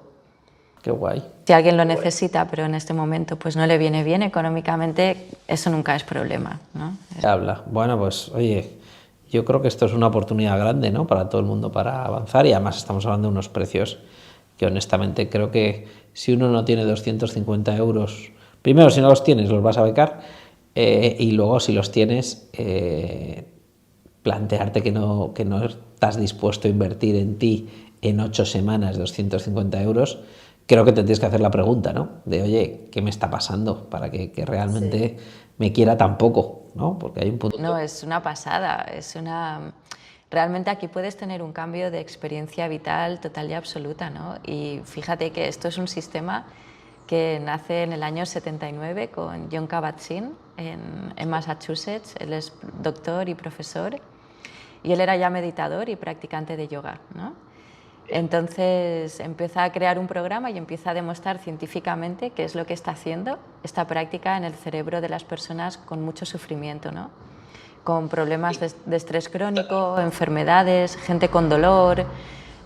Qué guay. Si alguien lo necesita, pero en este momento pues no le viene bien económicamente, eso nunca es problema, ¿no? Se habla. Bueno, pues oye, yo creo que esto es una oportunidad grande, ¿no? Para todo el mundo para avanzar y además estamos hablando de unos precios que honestamente creo que si uno no tiene 250 euros, primero si no los tienes los vas a becar y luego si los tienes plantearte que no estás dispuesto a invertir en ti en 8 semanas 250 euros, creo que te tienes que hacer la pregunta, ¿no? De, oye, ¿qué me está pasando para que realmente me quiera tan poco, ¿no? Porque hay un punto... No, es una pasada, realmente aquí puedes tener un cambio de experiencia vital total y absoluta, ¿no? Y fíjate que esto es un sistema que nace en el año 79 con John Kabat-Zinn en Massachusetts. Él es doctor y profesor y él era ya meditador y practicante de yoga, ¿no? Entonces empieza a crear un programa y empieza a demostrar científicamente qué es lo que está haciendo esta práctica en el cerebro de las personas con mucho sufrimiento, ¿no? Con problemas de estrés crónico, enfermedades, gente con dolor.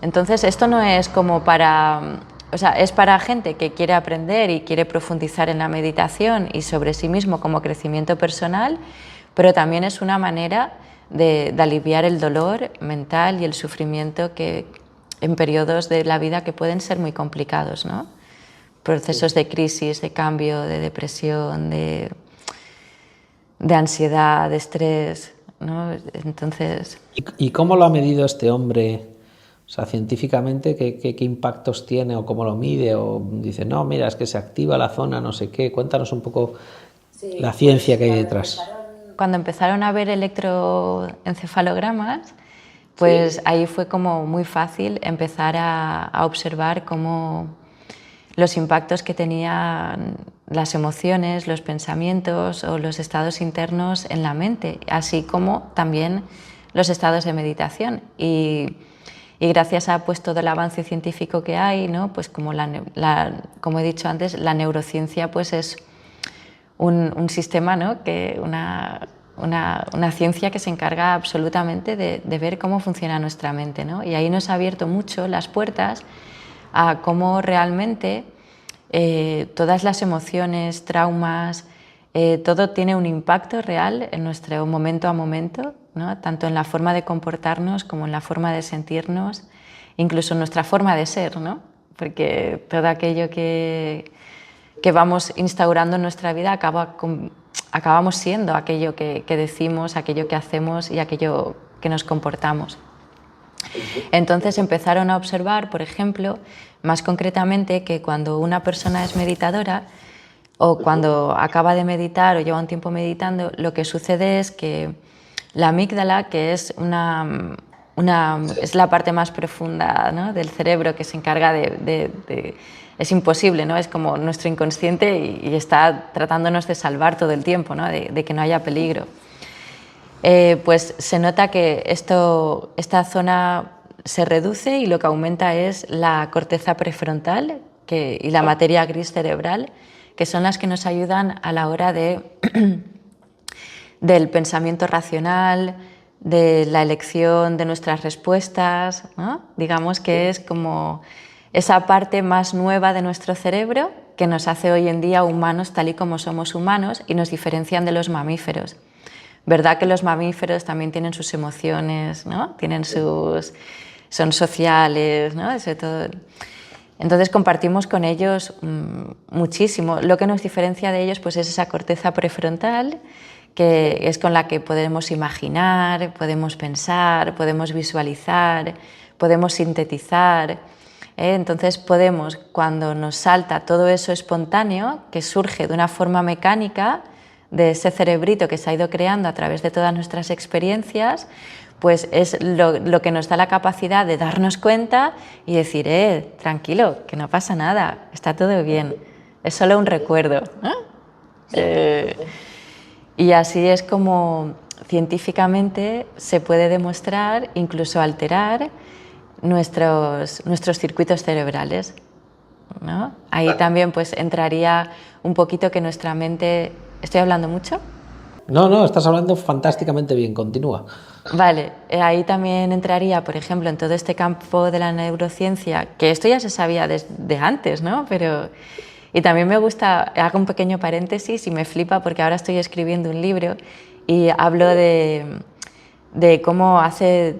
Entonces esto no es como para... O sea, es para gente que quiere aprender y quiere profundizar en la meditación y sobre sí mismo como crecimiento personal, pero también es una manera de aliviar el dolor mental y el sufrimiento que en periodos de la vida que pueden ser muy complicados, ¿no? Procesos de crisis, de cambio, de depresión, de ansiedad, de estrés, ¿no? Entonces... ¿Y cómo lo ha medido este hombre? O sea, científicamente, ¿qué impactos tiene o cómo lo mide? O dice, no, mira, es que se activa la zona, no sé qué. Cuéntanos un poco la ciencia que hay detrás. Cuando empezaron a ver electroencefalogramas, pues ahí fue como muy fácil empezar a observar cómo los impactos que tenían las emociones, los pensamientos o los estados internos en la mente, así como también los estados de meditación. Y gracias a pues, todo el avance científico que hay, ¿no? Pues como he dicho antes, la neurociencia pues es un sistema, ¿no? Una ciencia que se encarga absolutamente de ver cómo funciona nuestra mente, ¿no? Y ahí nos ha abierto mucho las puertas a cómo realmente todas las emociones, traumas, todo tiene un impacto real en nuestro momento a momento, ¿no? Tanto en la forma de comportarnos como en la forma de sentirnos, incluso en nuestra forma de ser, ¿no? Porque todo aquello que vamos instaurando en nuestra vida acabamos siendo aquello que decimos, aquello que hacemos y aquello que nos comportamos. Entonces empezaron a observar, por ejemplo, más concretamente, que cuando una persona es meditadora o cuando acaba de meditar o lleva un tiempo meditando, lo que sucede es que la amígdala, que es es la parte más profunda, ¿no? del cerebro que se encarga es imposible, ¿no? Es como nuestro inconsciente y está tratándonos de salvar todo el tiempo, ¿no? de que no haya peligro. Pues se nota que esta zona se reduce y lo que aumenta es la corteza prefrontal y la materia gris cerebral, que son las que nos ayudan a la hora del pensamiento racional, de la elección de nuestras respuestas, ¿no? Digamos que es como esa parte más nueva de nuestro cerebro que nos hace hoy en día humanos tal y como somos humanos y nos diferencian de los mamíferos. ¿Verdad que los mamíferos también tienen sus emociones, ¿no? Son sociales, ¿no? Sobre todo. Entonces compartimos con ellos muchísimo. Lo que nos diferencia de ellos pues, es esa corteza prefrontal, que es con la que podemos imaginar, podemos pensar, podemos visualizar, podemos sintetizar. Entonces podemos, cuando nos salta todo eso espontáneo, que surge de una forma mecánica, de ese cerebrito que se ha ido creando a través de todas nuestras experiencias, pues es lo que nos da la capacidad de darnos cuenta y decir, tranquilo, que no pasa nada, está todo bien, es solo un recuerdo, ¿no? Y así es como científicamente se puede demostrar, incluso alterar nuestros circuitos cerebrales, ¿no? Ahí también pues entraría un poquito que nuestra mente ¿Estoy hablando mucho? No, no, estás hablando fantásticamente bien, continúa. Vale, ahí también entraría, por ejemplo, en todo este campo de la neurociencia, que esto ya se sabía desde antes, ¿no? Pero, y también me gusta, hago un pequeño paréntesis y me flipa porque ahora estoy escribiendo un libro y hablo de cómo hace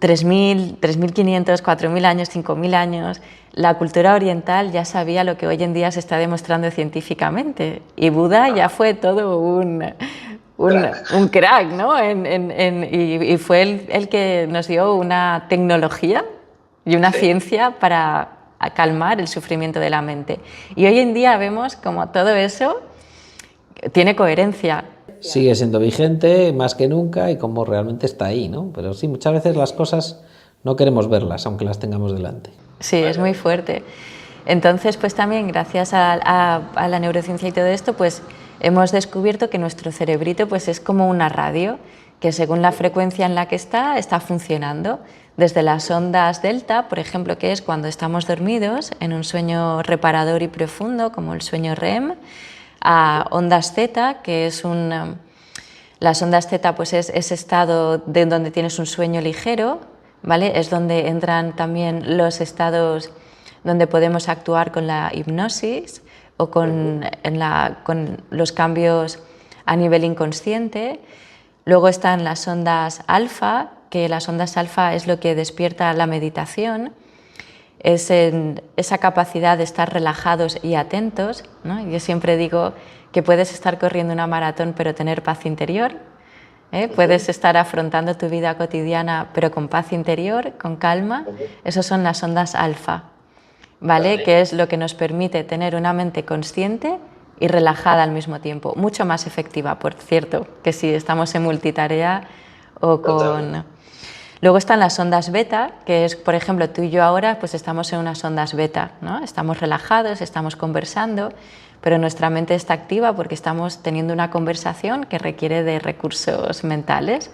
3.000, 3.500, 4.000 años, 5.000 años, la cultura oriental ya sabía lo que hoy en día se está demostrando científicamente. Y Buda ya fue todo un crack, ¿no? Y fue el que nos dio una tecnología y una ciencia para calmar el sufrimiento de la mente. Y hoy en día vemos como todo eso tiene coherencia. Sigue siendo vigente más que nunca y como realmente está ahí, ¿no? Pero sí, muchas veces las cosas no queremos verlas, aunque las tengamos delante. Sí, es muy fuerte. Entonces, pues también gracias a la neurociencia y todo esto, pues hemos descubierto que nuestro cerebrito pues es como una radio, que según la frecuencia en la que está funcionando. Desde las ondas delta, por ejemplo, que es cuando estamos dormidos en un sueño reparador y profundo, como el sueño REM, a ondas zeta, que es las ondas zeta pues es ese estado de donde tienes un sueño ligero, ¿vale? Es donde entran también los estados donde podemos actuar con la hipnosis o con los cambios a nivel inconsciente. Luego están las ondas alfa, que las ondas alfa es lo que despierta la meditación, es esa capacidad de estar relajados y atentos, ¿no? Yo siempre digo que puedes estar corriendo una maratón pero tener paz interior, ¿eh? Puedes estar afrontando tu vida cotidiana pero con paz interior, con calma. Esas son las ondas alfa, ¿vale? Que es lo que nos permite tener una mente consciente y relajada al mismo tiempo, mucho más efectiva, por cierto, que si estamos en multitarea o con... Luego están las ondas beta, que es, por ejemplo, tú y yo ahora pues estamos en unas ondas beta, ¿no? Estamos relajados, estamos conversando, pero nuestra mente está activa porque estamos teniendo una conversación que requiere de recursos mentales,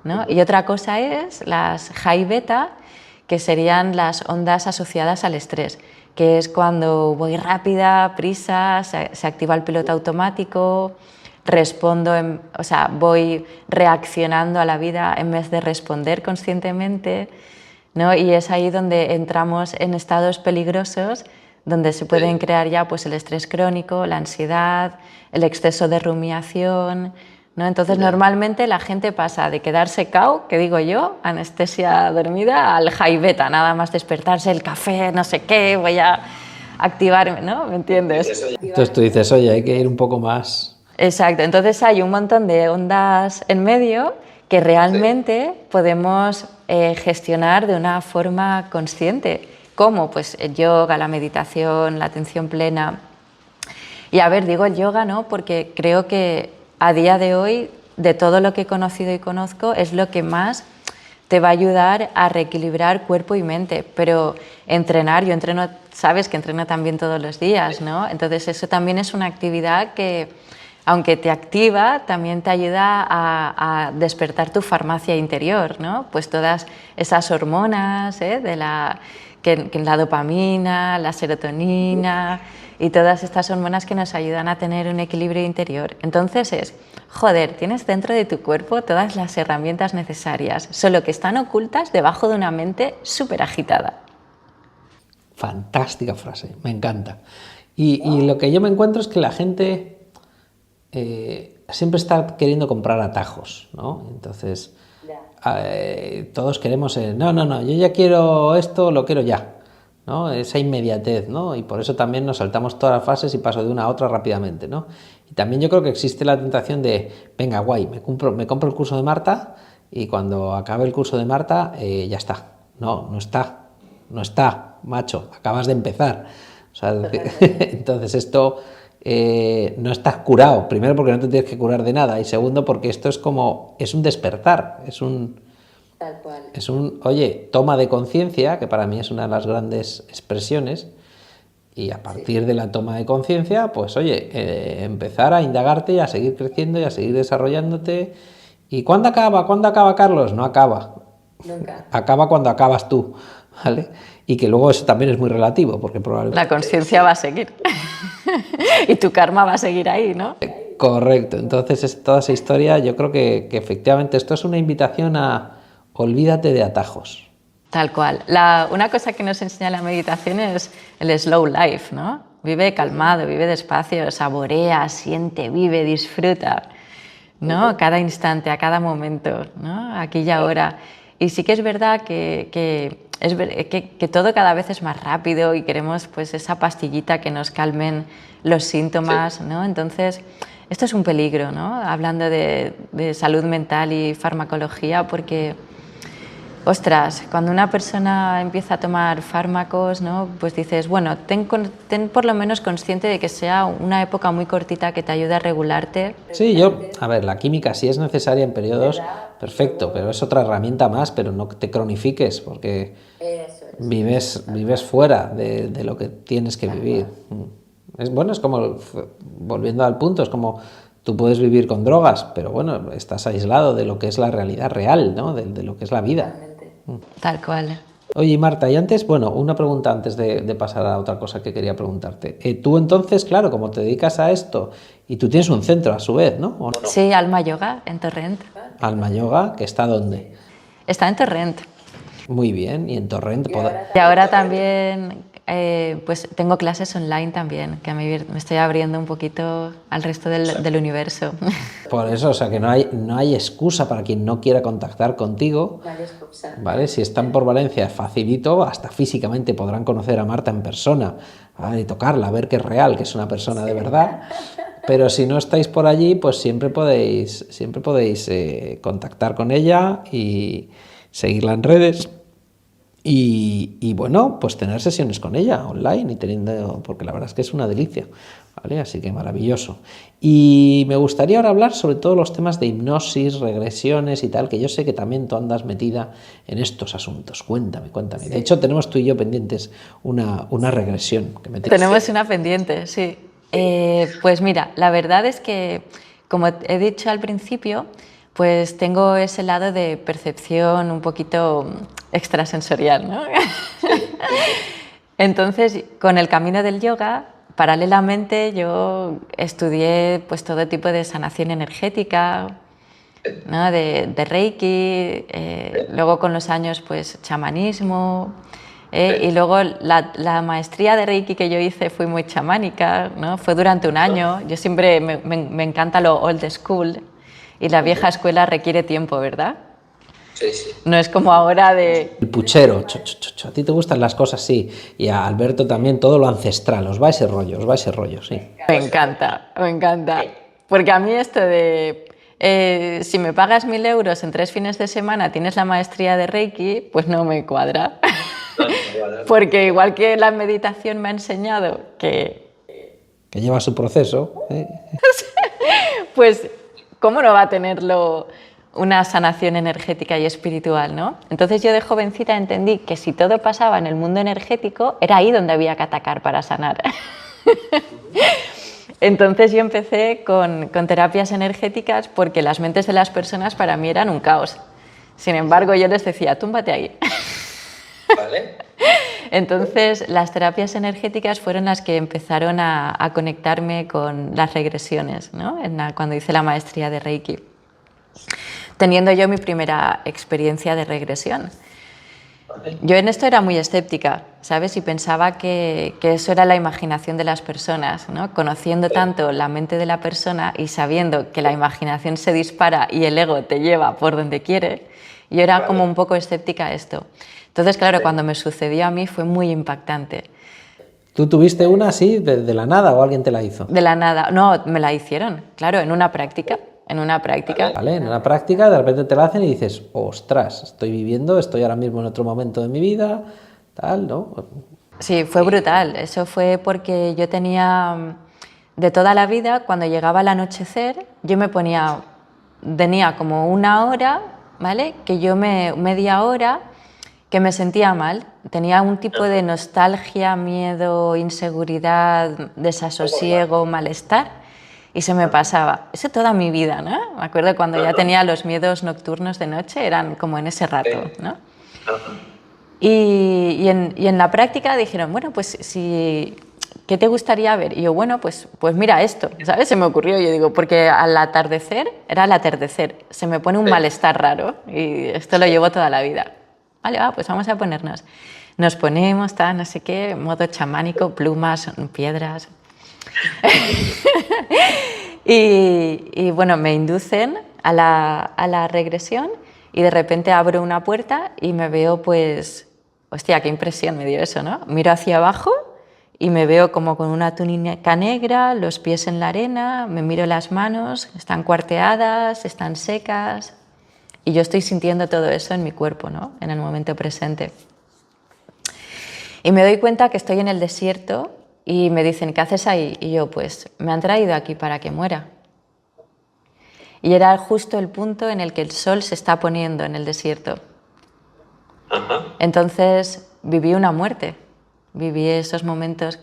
¿no? Y otra cosa es las high beta, que serían las ondas asociadas al estrés, que es cuando voy rápida, prisa, se activa el piloto automático, respondo, o sea, voy reaccionando a la vida en vez de responder conscientemente, ¿no? Y es ahí donde entramos en estados peligrosos, donde se pueden crear ya pues, el estrés crónico, la ansiedad, el exceso de rumiación, ¿no? Entonces, normalmente la gente pasa de quedarse cao, que digo yo, anestesia dormida, al high beta, nada más despertarse, el café, no sé qué, voy a activarme, ¿no? ¿Me entiendes? Entonces tú dices, oye, hay que ir un poco más... Exacto, entonces hay un montón de ondas en medio que realmente podemos gestionar de una forma consciente. ¿Cómo? Pues el yoga, la meditación, la atención plena. Y a ver, digo el yoga, ¿no? Porque creo que a día de hoy, de todo lo que he conocido y conozco, es lo que más te va a ayudar a reequilibrar cuerpo y mente. Pero entrenar, yo entreno, sabes que entreno también todos los días, ¿no? Entonces eso también es una actividad que, aunque te activa, también te ayuda a despertar tu farmacia interior, ¿no? Pues todas esas hormonas, de la dopamina, la serotonina y todas estas hormonas que nos ayudan a tener un equilibrio interior. Entonces joder, tienes dentro de tu cuerpo todas las herramientas necesarias, solo que están ocultas debajo de una mente súper agitada. Fantástica frase, me encanta. Y lo que yo me encuentro es que la gente siempre está queriendo comprar atajos, ¿no? Entonces, todos queremos, no, yo ya quiero esto, lo quiero ya, ¿no? Esa inmediatez, ¿no? Y por eso también nos saltamos todas las fases y paso de una a otra rápidamente, ¿no? Y también yo creo que existe la tentación de, venga, guay, me compro el curso de Marta y cuando acabe el curso de Marta, ya está. No está, macho, acabas de empezar. O sea, entonces esto... no estás curado, primero porque no te tienes que curar de nada y segundo porque esto es un despertar, Tal cual. Oye, toma de conciencia, que para mí es una de las grandes expresiones, y a partir de la toma de conciencia, pues oye, empezar a indagarte y a seguir creciendo y a seguir desarrollándote. ¿Y cuándo acaba, Carlos? No acaba. Nunca. Acaba cuando acabas tú, ¿vale? Y que luego eso también es muy relativo, porque probablemente... La conciencia va a seguir. y tu karma va a seguir ahí, ¿no? Correcto, entonces toda esa historia, yo creo que efectivamente esto es una invitación a olvídate de atajos. Tal cual. Una cosa que nos enseña la meditación es el slow life, ¿no? Vive calmado, vive despacio, saborea, siente, vive, disfruta, ¿no? A cada instante, a cada momento, ¿no? Aquí y ahora. Y sí que es verdad que todo cada vez es más rápido y queremos pues esa pastillita que nos calmen los síntomas, ¿no? Entonces, esto es un peligro, ¿no? Hablando de salud mental y farmacología, porque, ostras, cuando una persona empieza a tomar fármacos, ¿no? Pues dices, bueno, ten por lo menos consciente de que sea una época muy cortita que te ayude a regularte. Sí, a ver, la química sí es necesaria en periodos, perfecto, pero es otra herramienta más, pero no te cronifiques, porque vives fuera de lo que tienes que vivir. Es como, volviendo al punto, es como tú puedes vivir con drogas, pero bueno, estás aislado de lo que es la realidad real, ¿no? De lo que es la vida. Tal cual. Oye, Marta, y antes, bueno, una pregunta antes de pasar a otra cosa que quería preguntarte. Tú entonces, claro, como te dedicas a esto, y tú tienes un centro a su vez, ¿no? ¿O no? Sí, Alma Yoga, en Torrent. Alma Yoga, ¿que está dónde? Está en Torrent. Muy bien, y en Torrent... Y ahora también pues tengo clases online también, que me estoy abriendo un poquito al resto del universo. Por eso, o sea, que no hay excusa para quien no quiera contactar contigo. ¿Vale? Si están por Valencia, facilito, hasta físicamente podrán conocer a Marta en persona, ¿vale? Y tocarla, ver que es real, que es una persona de verdad. Pero si no estáis por allí, pues siempre podéis contactar con ella y seguirla en redes. Y bueno, pues tener sesiones con ella online porque la verdad es que es una delicia, ¿vale? Así que maravilloso. Y me gustaría ahora hablar sobre todos los temas de hipnosis, regresiones y tal, que yo sé que también tú andas metida en estos asuntos. Cuéntame. Sí. De hecho, tenemos tú y yo pendientes una regresión. Tenemos una pendiente, sí. Pues mira, la verdad es que, como he dicho al principio, pues tengo ese lado de percepción un poquito extrasensorial, ¿no? Entonces, con el camino del yoga, paralelamente yo estudié pues todo tipo de sanación energética, ¿no? de Reiki, luego con los años pues chamanismo, y luego la maestría de Reiki que yo hice fue muy chamánica, ¿no? Fue durante un año. Yo siempre me encanta lo old school y la vieja escuela requiere tiempo, ¿verdad? Sí, sí. No es como ahora de... El puchero, a ti te gustan las cosas, sí, y a Alberto también todo lo ancestral, os va ese rollo, sí. Me encanta, porque a mí esto de... si me pagas 1.000 euros en 3 fines de semana tienes la maestría de Reiki, pues no me cuadra. Porque igual que la meditación me ha enseñado que lleva su proceso, pues ¿cómo no va a tenerlo una sanación energética y espiritual, ¿no? Entonces yo de jovencita entendí que si todo pasaba en el mundo energético, era ahí donde había que atacar para sanar. Entonces yo empecé con terapias energéticas porque las mentes de las personas para mí eran un caos. Sin embargo, yo les decía, túmbate ahí. ¿Vale? Entonces, las terapias energéticas fueron las que empezaron a conectarme con las regresiones, ¿no? Cuando hice la maestría de Reiki, teniendo yo mi primera experiencia de regresión. Yo en esto era muy escéptica, ¿sabes? Y pensaba que eso era la imaginación de las personas, ¿no? Conociendo tanto la mente de la persona y sabiendo que la imaginación se dispara y el ego te lleva por donde quiere, yo era como un poco escéptica a esto. Entonces, claro, cuando me sucedió a mí fue muy impactante. ¿Tú tuviste una así de la nada o alguien te la hizo? De la nada, no, me la hicieron, claro, en una práctica. Vale, en una práctica de repente te la hacen y dices, ostras, estoy ahora mismo en otro momento de mi vida, tal, ¿no? Sí, fue brutal. Eso fue porque yo tenía, de toda la vida, cuando llegaba el anochecer, yo tenía como una hora, ¿vale? Media hora, que me sentía mal. Tenía un tipo de nostalgia, miedo, inseguridad, desasosiego, malestar. Y se me pasaba. Eso toda mi vida, ¿no? Me acuerdo cuando ya tenía los miedos nocturnos de noche, eran como en ese rato, ¿no? Y en la práctica dijeron, bueno, pues si ¿qué te gustaría ver? Y yo, bueno, pues mira esto, ¿sabes? Se me ocurrió, yo digo, porque al atardecer, era el atardecer, se me pone un malestar raro y esto lo llevo toda la vida. Vale, pues vamos a ponernos. Nos ponemos, no sé qué, modo chamánico, plumas, piedras. y bueno, me inducen a la regresión y de repente abro una puerta y me veo pues, hostia, qué impresión me dio eso, ¿no? Miro hacia abajo y me veo como con una túnica negra, los pies en la arena, me miro las manos, están cuarteadas, están secas y yo estoy sintiendo todo eso en mi cuerpo, ¿no? En el momento presente. Y me doy cuenta que estoy en el desierto y me dicen, ¿qué haces ahí? Y yo, pues me han traído aquí para que muera. Y era justo el punto en el que el sol se está poniendo en el desierto. Entonces viví una muerte, viví esos momentos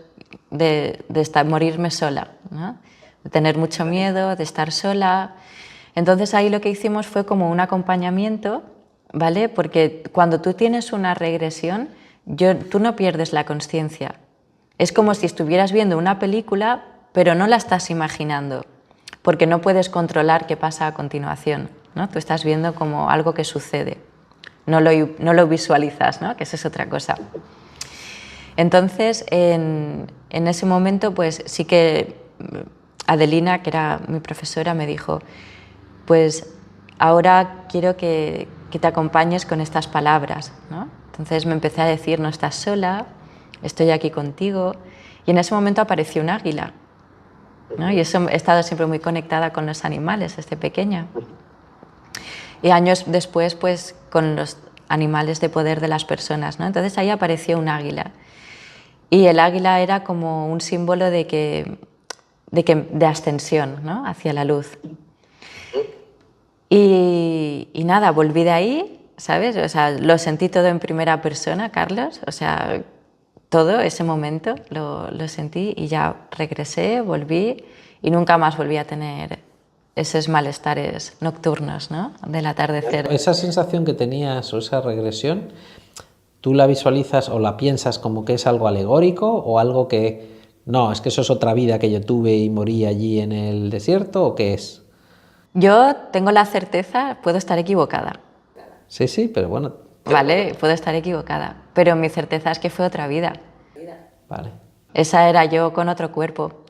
de morirme sola, ¿no? De tener mucho miedo, de estar sola. Entonces ahí lo que hicimos fue como un acompañamiento, ¿vale? Porque cuando tú tienes una regresión, tú no pierdes la consciencia. Es como si estuvieras viendo una película, pero no la estás imaginando, porque no puedes controlar qué pasa a continuación, ¿no? Tú estás viendo como algo que sucede, no lo visualizas, ¿no? Que eso es otra cosa. Entonces, en ese momento, pues sí que Adelina, que era mi profesora, me dijo, pues ahora quiero que te acompañes con estas palabras, ¿no? Entonces me empecé a decir, no estás sola, estoy aquí contigo, y en ese momento apareció un águila, ¿no? Y eso, he estado siempre muy conectada con los animales desde pequeña. Y años después, pues con los animales de poder de las personas, ¿no? Entonces ahí apareció un águila. Y el águila era como un símbolo de ascensión, ¿no? Hacia la luz. Y nada, volví de ahí, ¿sabes? O sea, lo sentí todo en primera persona, Carlos. O sea, todo ese momento lo sentí y ya regresé, volví y nunca más volví a tener esos malestares nocturnos, ¿no? Del atardecer. Esa sensación que tenías o esa regresión, ¿tú la visualizas o la piensas como que es algo alegórico o algo que no, es que eso es otra vida que yo tuve y morí allí en el desierto o qué es? Yo tengo la certeza, puedo estar equivocada. Sí, pero bueno. Vale, puedo estar equivocada, pero mi certeza es que fue otra vida. Vale. Esa era yo con otro cuerpo.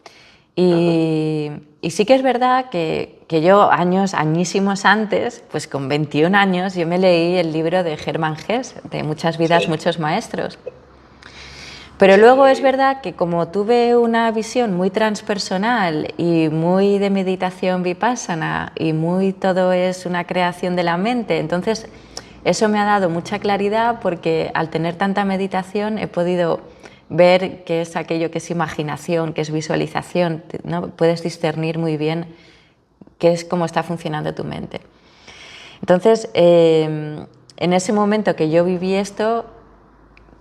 Y sí que es verdad que yo añísimos antes, pues con 21 años, yo me leí el libro de Hermann Hesse, de Muchas vidas, muchos maestros. Pero luego es verdad que como tuve una visión muy transpersonal y muy de meditación vipassana y muy todo es una creación de la mente, entonces eso me ha dado mucha claridad porque al tener tanta meditación he podido ver qué es aquello que es imaginación, qué es visualización, ¿no? Puedes discernir muy bien qué es cómo está funcionando tu mente. Entonces, en ese momento que yo viví esto,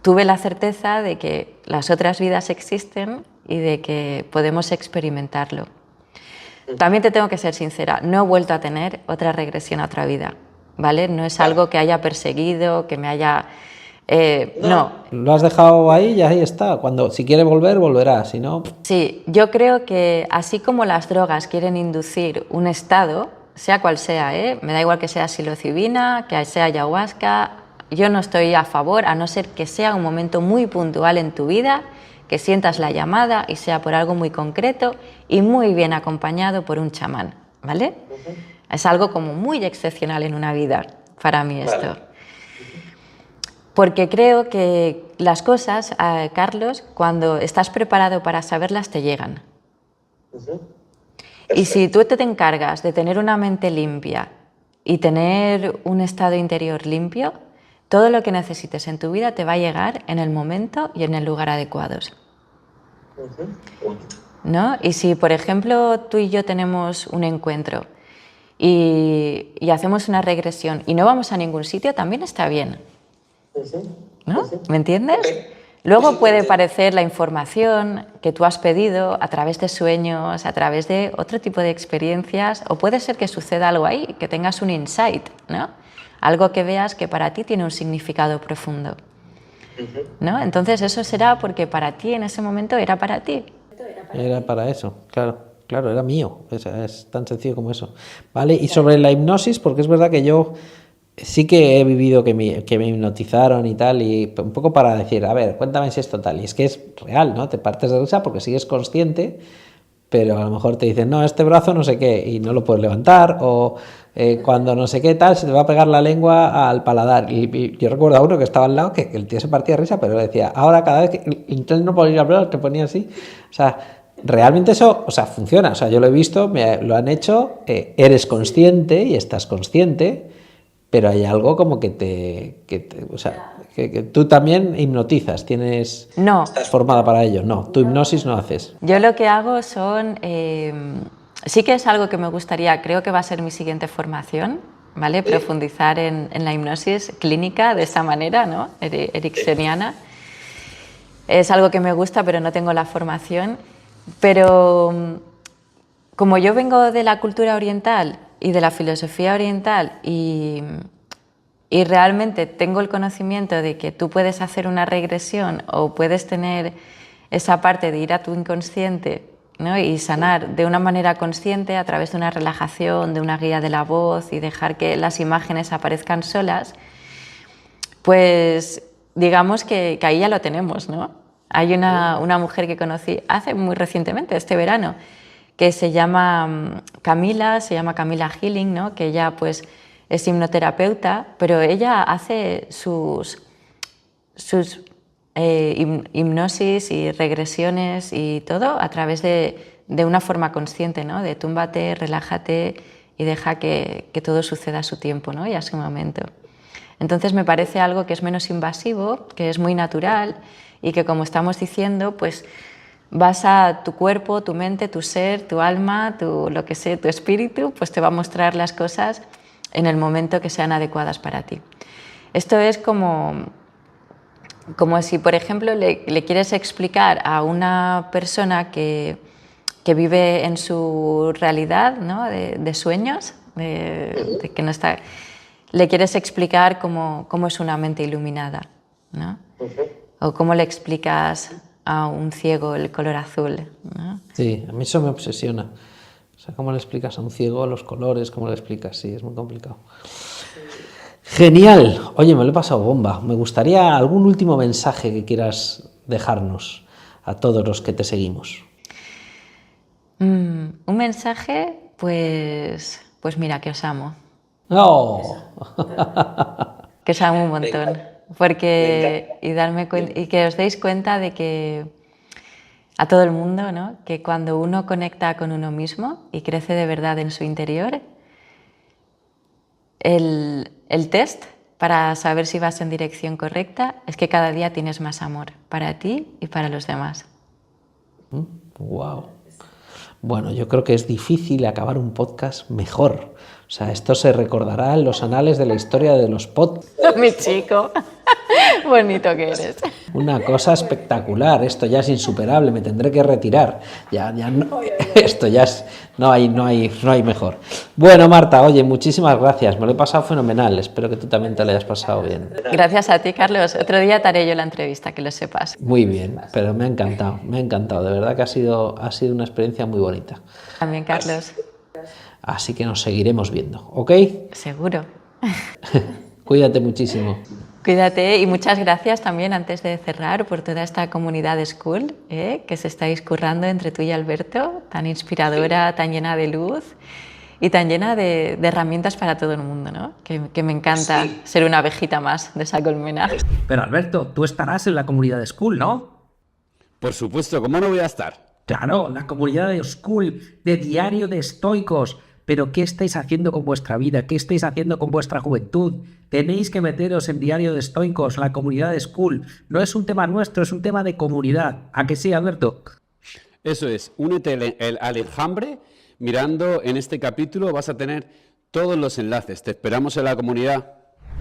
tuve la certeza de que las otras vidas existen y de que podemos experimentarlo. También te tengo que ser sincera, no he vuelto a tener otra regresión a otra vida, ¿vale? No es algo que haya perseguido, que me haya... no. Lo has dejado ahí y ahí está. Si quiere volver, volverá, si no... Sí, yo creo que así como las drogas quieren inducir un estado, sea cual sea, me da igual que sea psilocibina, que sea ayahuasca, yo no estoy a favor, a no ser que sea un momento muy puntual en tu vida, que sientas la llamada y sea por algo muy concreto y muy bien acompañado por un chamán, ¿vale? Es algo como muy excepcional en una vida, para mí esto. Vale. Porque creo que las cosas, Carlos, cuando estás preparado para saberlas, te llegan. Y si tú te encargas de tener una mente limpia y tener un estado interior limpio, todo lo que necesites en tu vida te va a llegar en el momento y en el lugar adecuados, ¿no? Y si, por ejemplo, tú y yo tenemos un encuentro y hacemos una regresión y no vamos a ningún sitio, también está bien, ¿no? ¿Me entiendes? Luego puede parecer la información que tú has pedido a través de sueños, a través de otro tipo de experiencias, o puede ser que suceda algo ahí, que tengas un insight, ¿no? Algo que veas que para ti tiene un significado profundo. ¿no? Entonces eso será porque para ti en ese momento era para ti. Era para eso, claro, era mío, es tan sencillo como eso. ¿Vale? Y sobre la hipnosis, porque es verdad que yo sí que he vivido que me hipnotizaron y tal, y un poco para decir, a ver, cuéntame si esto tal, y es que es real, ¿no? Te partes de risa porque sigues consciente, pero a lo mejor te dicen, no, este brazo no sé qué, y no lo puedes levantar, o cuando no sé qué tal, se te va a pegar la lengua al paladar. Y yo recuerdo a uno que estaba al lado, que el tío se partía de risa, pero le decía, ahora cada vez que intento no poder hablar, te ponía así. O sea, realmente eso, o sea, funciona. O sea, yo lo he visto, lo han hecho, eres consciente y estás consciente, pero hay algo como o sea, que tú también hipnotizas, No. estás formada para ello. No, tu hipnosis no haces. Yo lo que hago son, sí que es algo que me gustaría, creo que va a ser mi siguiente formación, ¿vale? Profundizar en la hipnosis clínica de esa manera, ¿no? Ericksoniana. Es algo que me gusta, pero no tengo la formación. Pero como yo vengo de la cultura oriental y de la filosofía oriental y realmente tengo el conocimiento de que tú puedes hacer una regresión o puedes tener esa parte de ir a tu inconsciente, ¿no? Y sanar de una manera consciente a través de una relajación, de una guía de la voz y dejar que las imágenes aparezcan solas, pues digamos que ahí ya lo tenemos, ¿no? Hay una mujer que conocí hace muy recientemente, este verano, que se llama Camila Healing, ¿no? Que ella pues es hipnoterapeuta, pero ella hace sus hipnosis y regresiones y todo a través de una forma consciente, ¿no? De túmbate, relájate y deja que todo suceda a su tiempo, ¿no? Y a su momento. Entonces me parece algo que es menos invasivo, que es muy natural y que, como estamos diciendo, pues vas a tu cuerpo, tu mente, tu ser, tu alma, lo que sea, tu espíritu, pues te va a mostrar las cosas en el momento que sean adecuadas para ti. Esto es como si, por ejemplo, le quieres explicar a una persona que vive en su realidad, ¿no? de sueños, de que no está... Le quieres explicar cómo es una mente iluminada, ¿no? O cómo le explicas a un ciego el color azul, ¿no? Sí, a mí eso me obsesiona. O sea, ¿cómo le explicas a un ciego los colores? ¿Cómo le explicas? Sí, es muy complicado. Genial. Oye, me lo he pasado bomba. Me gustaría algún último mensaje que quieras dejarnos a todos los que te seguimos. Un mensaje, pues mira, que os amo. ¡Oh! Que os amo un montón. Porque, y que os deis cuenta de que a todo el mundo, ¿no? Que cuando uno conecta con uno mismo y crece de verdad en su interior, el test para saber si vas en dirección correcta es que cada día tienes más amor para ti y para los demás. ¡Wow! Bueno, yo creo que es difícil acabar un podcast mejor. O sea, esto se recordará en los anales de la historia de los podcasts. Mi chico, bonito que eres. Una cosa espectacular. Esto ya es insuperable. Me tendré que retirar. Ya no, esto ya es, no hay mejor. Bueno, Marta, oye, muchísimas gracias. Me lo he pasado fenomenal. Espero que tú también te lo hayas pasado bien. Gracias a ti, Carlos. Otro día te haré yo la entrevista, que lo sepas. Muy bien, pero me ha encantado. De verdad que ha sido una experiencia muy bonita. También, Carlos. Así que nos seguiremos viendo, ¿ok? Seguro. Cuídate muchísimo. Cuídate y muchas gracias también, antes de cerrar, por toda esta comunidad School que se estáis currando entre tú y Alberto, tan inspiradora, tan llena de luz y tan llena de herramientas para todo el mundo, ¿no? Que me encanta ser una abejita más de esa colmena. Pero Alberto, tú estarás en la comunidad School, ¿no? Por supuesto, ¿cómo no voy a estar? Claro, la comunidad de School, de Diario de Estoicos. Pero ¿qué estáis haciendo con vuestra vida? ¿Qué estáis haciendo con vuestra juventud? Tenéis que meteros en Diario de Estoicos, la comunidad de School. No es un tema nuestro, es un tema de comunidad. ¿A que sí, Alberto? Eso es, únete al enjambre. Mirando en este capítulo vas a tener todos los enlaces. Te esperamos en la comunidad.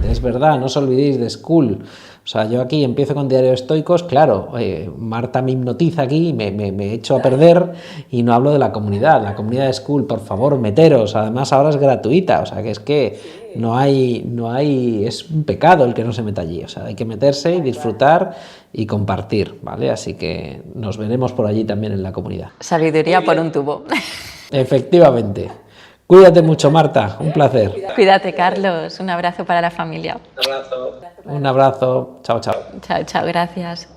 Es verdad, no os olvidéis de School. O sea, yo aquí empiezo con Diario de Estoicos, claro, Marta me hipnotiza aquí, me echo a perder y no hablo de la comunidad de School, por favor, meteros, además ahora es gratuita, o sea, que es que no hay, es un pecado el que no se meta allí, o sea, hay que meterse y disfrutar y compartir, ¿vale? Así que nos veremos por allí también en la comunidad. Sabiduría por un tubo. Efectivamente. Cuídate mucho, Marta, un placer. Cuídate, Carlos. Un abrazo para la familia. Un abrazo, chao, chao. Chao, chao, gracias.